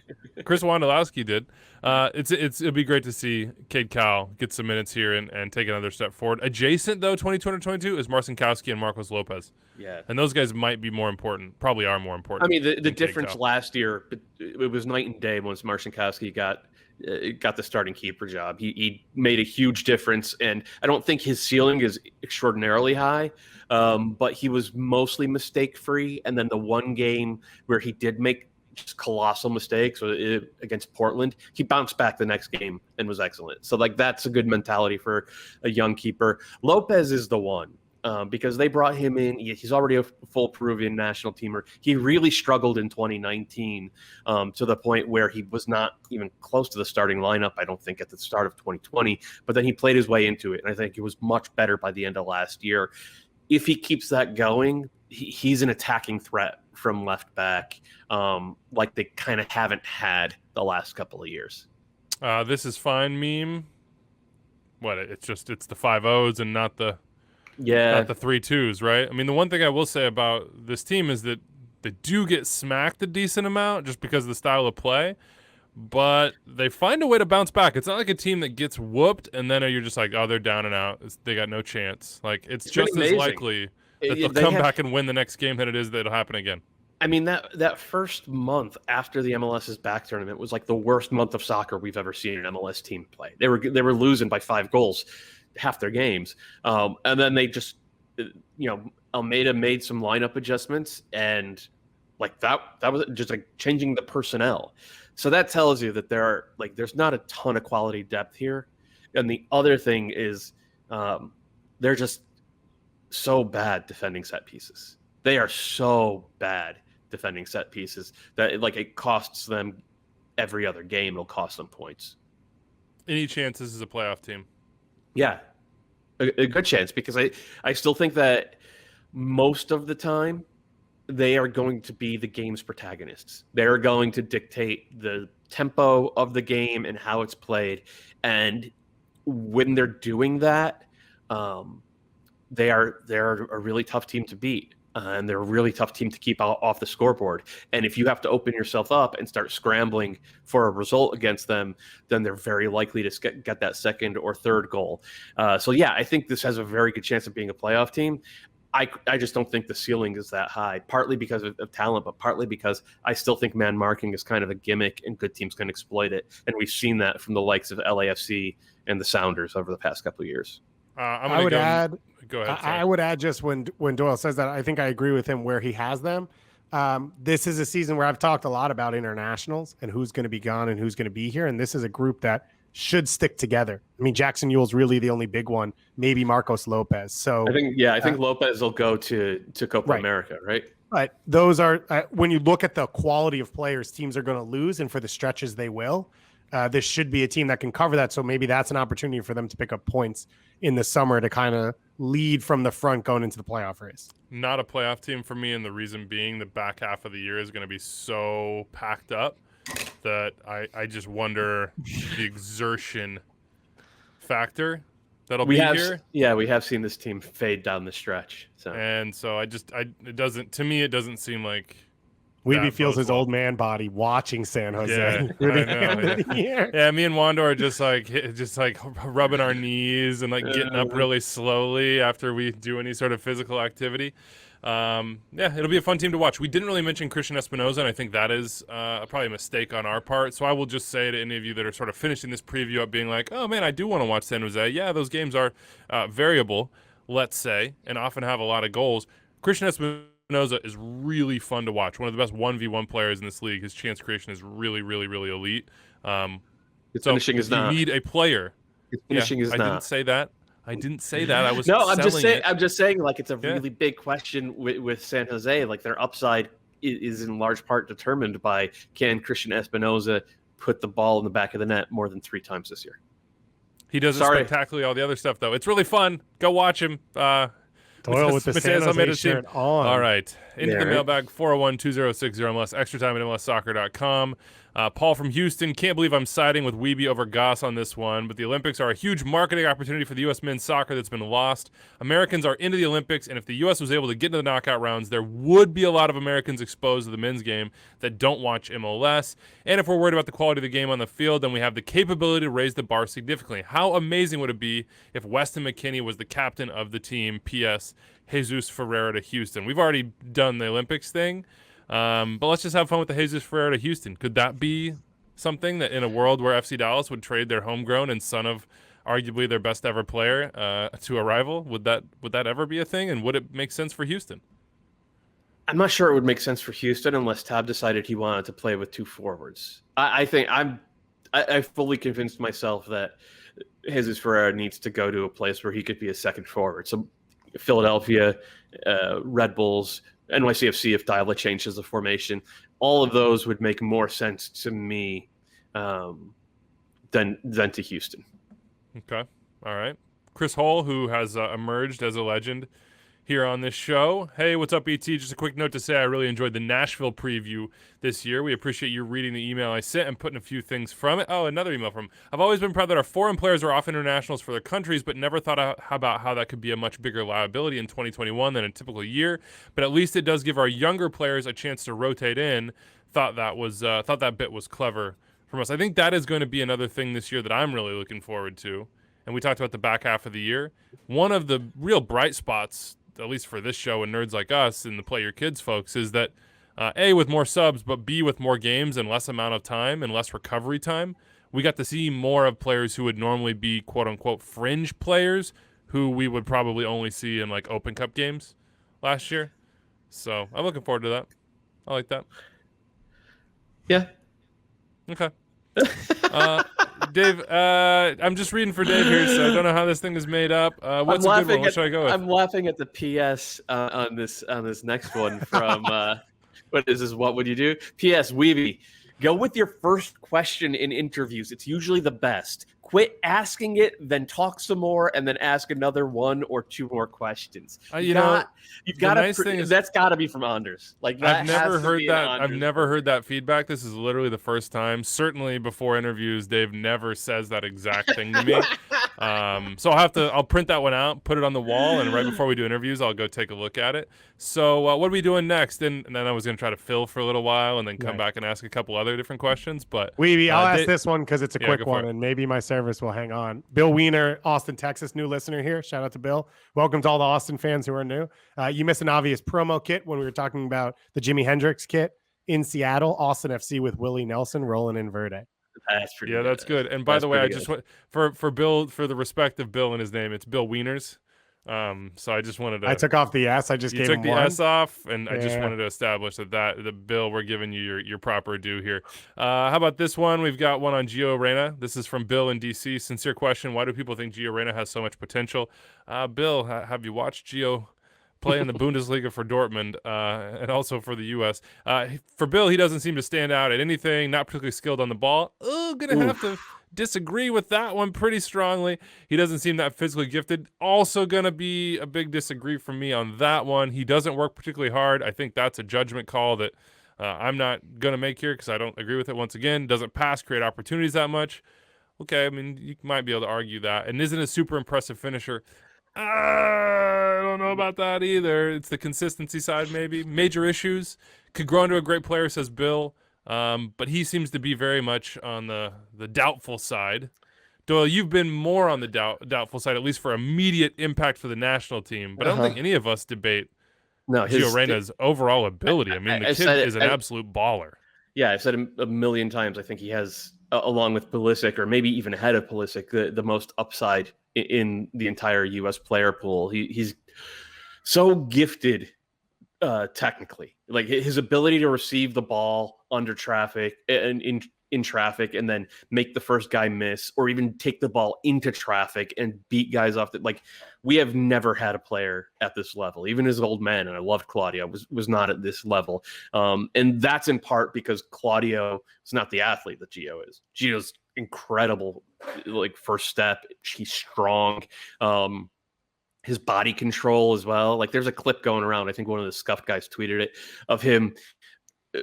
Chris Wondolowski did. It'd be great to see Cade Cowell get some minutes here and take another step forward. Adjacent though, 2022 is Marcinkowski and Marcos Lopez. Yeah, and those guys might be more important. Probably are more important. I mean, the difference last year, it was night and day once Marcinkowski got the starting keeper job. He made a huge difference, and I don't think his ceiling is extraordinarily high, but he was mostly mistake free. And then the one game where he did make just colossal mistakes against Portland, he bounced back the next game and was excellent. So that's a good mentality for a young keeper. Lopez is the one because they brought him in. He's already a full Peruvian national teamer. He really struggled in 2019 to the point where he was not even close to the starting lineup, I don't think, at the start of 2020, but then he played his way into it. And I think he was much better by the end of last year. If he keeps that going, he's an attacking threat from left back, like they kind of haven't had the last couple of years. This is fine meme. What? It's the 5 O's and not the 3 2s, right? I mean, the one thing I will say about this team is that they do get smacked a decent amount just because of the style of play, but they find a way to bounce back. It's not like a team that gets whooped and then you're just like, oh, they're down and out. They got no chance. Like it's just as likely that they'll come back and win the next game than it is that it'll happen again. I mean, that first month after the MLS's back tournament was like the worst month of soccer we've ever seen an MLS team play. They were losing by 5 goals half their games. And then they just, Almeida made some lineup adjustments, and that was just like changing the personnel. So that tells you that there's not a ton of quality depth here. And the other thing is they're just so bad defending set pieces. They are so bad defending set pieces that it costs them every other game. It'll cost them points. Any chance this is a playoff team? Yeah, a good chance, because I still think that most of the time they are going to be the game's protagonists. They're going to dictate the tempo of the game and how it's played. And when they're doing that, they're a really tough team to beat. And they're a really tough team to keep off the scoreboard. And if you have to open yourself up and start scrambling for a result against them, then they're very likely to get that second or third goal. So yeah, I think this has a very good chance of being a playoff team. I just don't think the ceiling is that high, partly because of talent, but partly because I still think man marking is kind of a gimmick and good teams can exploit it. And we've seen that from the likes of LAFC and the Sounders over the past couple of years. I would add, go ahead. I would add, just when Doyle says that, I think I agree with him where he has them. This is a season where I've talked a lot about internationals and who's going to be gone and who's going to be here. And this is a group that should stick together. I mean, Jackson Yule's really the only big one, maybe Marcos Lopez. So I think Lopez will go to Copa America, right? But those are, when you look at the quality of players teams are going to lose, and for the stretches they will, this should be a team that can cover that. So maybe that's an opportunity for them to pick up points in the summer to kind of lead from the front going into the playoff race. Not a playoff team for me, and the reason being the back half of the year is going to be so packed up that I just wonder the exertion factor that'll be here. Yeah, we have seen this team fade down the stretch. So it doesn't seem like Weeby feels his old man body watching San Jose. Yeah, me and Wando are just like rubbing our knees and like getting up really slowly after we do any sort of physical activity. It'll be a fun team to watch. We didn't really mention Christian Espinoza, and I think that is probably a mistake on our part. So I will just say to any of you that are sort of finishing this preview up being like, oh man, I do want to watch San Jose. Yeah, those games are variable, let's say, and often have a lot of goals. Christian Espinoza is really fun to watch. One of the best 1v1 players in this league. His chance creation is really, really, really elite. His finishing is not. You need a player. His finishing is not. I didn't say that. I was I'm just saying like it's a really big question with San Jose. Like their upside is in large part determined by, can Christian Espinoza put the ball in the back of the net more than 3 times this year? He does it spectacularly, all the other stuff though. It's really fun. Go watch him. Doyle with the San Jose shirt on. All right. Into the mailbag, 401-2060 MLS, extra time at MLSsoccer.com. Paul from Houston, can't believe I'm siding with Weeby over Goss on this one, but the Olympics are a huge marketing opportunity for the U.S. men's soccer that's been lost. Americans are into the Olympics, and if the U.S. was able to get into the knockout rounds, there would be a lot of Americans exposed to the men's game that don't watch MLS. And if we're worried about the quality of the game on the field, then we have the capability to raise the bar significantly. How amazing would it be if Weston McKennie was the captain of the team? P.S. Jesus Ferreira to Houston. We've already done the Olympics thing. But let's just have fun with the Jesus Ferreira to Houston. Could that be something that in a world where FC Dallas would trade their homegrown and son of arguably their best ever player to a rival? Would that ever be a thing? And would it make sense for Houston? I'm not sure it would make sense for Houston unless Tab decided he wanted to play with 2 forwards. I think I fully convinced myself that Jesus Ferreira needs to go to a place where he could be a second forward. So Philadelphia, Red Bulls, NYCFC if Daiva changes the formation, all of those would make more sense to me than to Houston. Okay, all right. Chris Hull, who has emerged as a legend here on this show. Hey, what's up, ET? Just a quick note to say I really enjoyed the Nashville preview this year. We appreciate you reading the email I sent and putting a few things from it. Oh, another email from him. I've always been proud that our foreign players are off internationals for their countries, but never thought about how that could be a much bigger liability in 2021 than a typical year. But at least it does give our younger players a chance to rotate in. Thought that bit was clever from us. I think that is going to be another thing this year that I'm really looking forward to. And we talked about the back half of the year. One of the real bright spots, at least for this show and nerds like us and the Play Your Kids folks, is that A, with more subs, but B, with more games and less amount of time and less recovery time, we got to see more of players who would normally be quote-unquote fringe players who we would probably only see in like Open Cup games last year. So I'm looking forward to that. I like that. Yeah. Okay. Dave, I'm just reading for Dave here, so I don't know how this thing is made up. What's a good one? What should I go with? I'm laughing at the PS on this next one from what is this? What would you do? PS Weeby, go with your first question in interviews. It's usually the best. Quit asking it, then talk some more, and then ask another 1 or 2 more questions. You've got to. That's got to be from Anders. Like I've never heard that. I've never heard that feedback. This is literally the first time. Certainly before interviews, Dave never says that exact thing to me. So I'll print that one out, put it on the wall, and right before we do interviews, I'll go take a look at it. So what are we doing next? And then I was going to try to fill for a little while, and then come back and ask a couple other different questions. But I'll ask this one because it's a quick one, and maybe my service will hang on. Bill Wiener, Austin, Texas, new listener here. Shout out to Bill. Welcome to all the Austin fans who are new. You missed an obvious promo kit when we were talking about the Jimi Hendrix kit in Seattle, Austin FC with Willie Nelson, Roland and Verde. That's pretty good. That's good. And by the way, I just want for Bill, for the respect of Bill and his name, it's Bill Wieners. So I just wanted to. I took off the S. I just gave him the one. S off, and I just wanted to establish that the Bill, we're giving you your proper due here. How about this one? We've got one on Gio Reyna. This is from Bill in DC. Sincere question: why do people think Gio Reyna has so much potential? Bill, have you watched Gio play in the Bundesliga for Dortmund and also for the U.S.? For Bill, he doesn't seem to stand out at anything. Not particularly skilled on the ball. Gonna have to disagree with that one pretty strongly. He doesn't seem that physically gifted. Also going to be a big disagree from me on that one. He doesn't work particularly hard. I think that's a judgment call that I'm not going to make here because I don't agree with it. Once again, doesn't pass, create opportunities that much. Okay, I mean, you might be able to argue that. And isn't a super impressive finisher. I don't know about that either. It's the consistency side maybe. Major issues. Could grow into a great player, says Bill. But he seems to be very much on the doubtful side. Doyle, you've been more on the doubtful side, at least for immediate impact for the national team. But I don't think any of us debate Gio Reyna's overall ability. I mean, the kid is an absolute baller. Yeah, I've said it a million times. I think he has, along with Pulisic, or maybe even ahead of Pulisic, the most upside in the entire U.S. player pool. He's so gifted technically. Like his ability to receive the ball under traffic and in traffic and then make the first guy miss, or even take the ball into traffic and beat guys off. We have never had a player at this level. Even his old man, and I loved Claudio, was not at this level. And that's in part because Claudio is not the athlete that Gio is. Gio's incredible, like first step. He's strong. His body control as well. Like there's a clip going around. I think one of the Scuffed guys tweeted it, of him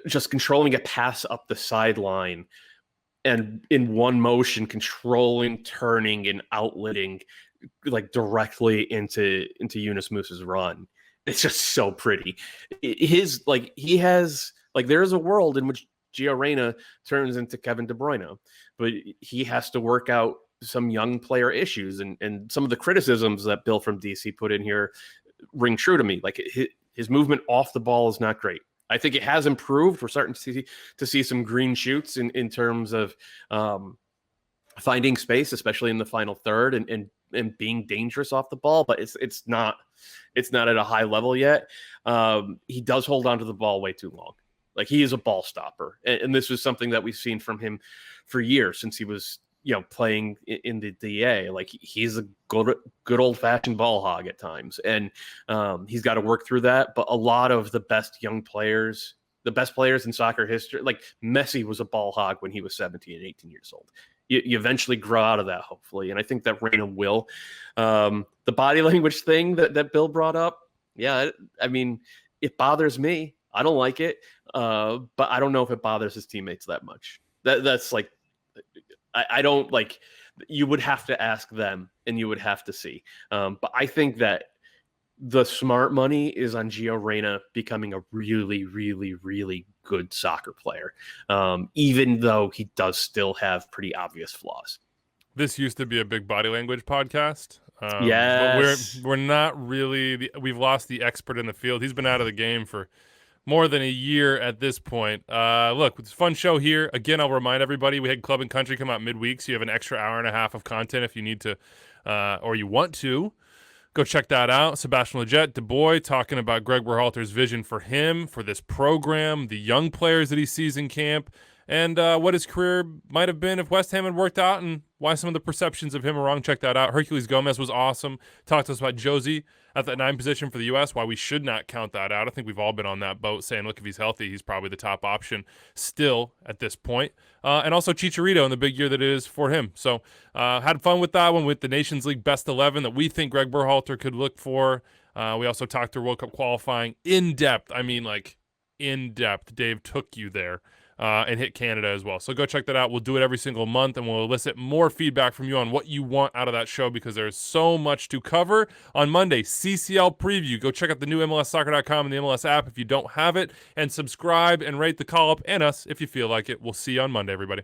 just controlling a pass up the sideline and in one motion controlling, turning, and outletting like directly into Yunus Musa's run. It's just so pretty. There's a world in which Gio Reyna turns into Kevin De Bruyne, but he has to work out some young player issues, and some of the criticisms that Bill from DC put in here ring true to me. Like his movement off the ball is not great. I think it has improved. We're starting to see some green shoots in terms of finding space, especially in the final third, and being dangerous off the ball. But it's not at a high level yet. He does hold on to the ball way too long. Like he is a ball stopper, and this was something that we've seen from him for years since he was playing in the DA. Like he's a good old fashioned ball hog at times, and he's got to work through that. But a lot of the best young players, the best players in soccer history, like Messi was a ball hog when he was 17 and 18 years old. You eventually grow out of that, hopefully, and I think that Reyna will. The body language thing that Bill brought up, yeah, I mean, it bothers me. I don't like it, but I don't know if it bothers his teammates that much. That's like, I don't like. You would have to ask them, and you would have to see. But I think that the smart money is on Gio Reyna becoming a really, really, really good soccer player, even though he does still have pretty obvious flaws. This used to be a big body language podcast. Yes. But we're not really. We've lost the expert in the field. He's been out of the game for more than a year at this point. Look, it's a fun show here. Again, I'll remind everybody, we had Club and Country come out midweek, so you have an extra hour and a half of content if you need to, or you want to. Go check that out. Sebastian Lletget, Du Bois, talking about Greg Berhalter's vision for him, for this program, the young players that he sees in camp, and what his career might have been if West Ham had worked out, and why some of the perceptions of him are wrong. Check that out. Hercules Gomez was awesome. Talked to us about Josie at that 9 position for the U.S., why we should not count that out. I think we've all been on that boat saying, look, if he's healthy, he's probably the top option still at this point. And also Chicharito in the big year that it is for him. So had fun with that one with the Nations League best 11 that we think Greg Berhalter could look for. We also talked to World Cup qualifying in depth. I mean, like, in depth. Dave took you there. And hit Canada as well. So go check that out. We'll do it every single month, and we'll elicit more feedback from you on what you want out of that show because there's so much to cover. On Monday, CCL preview. Go check out the new MLSsoccer.com and the MLS app if you don't have it, and subscribe and rate the call-up and us if you feel like it. We'll see you on Monday, everybody.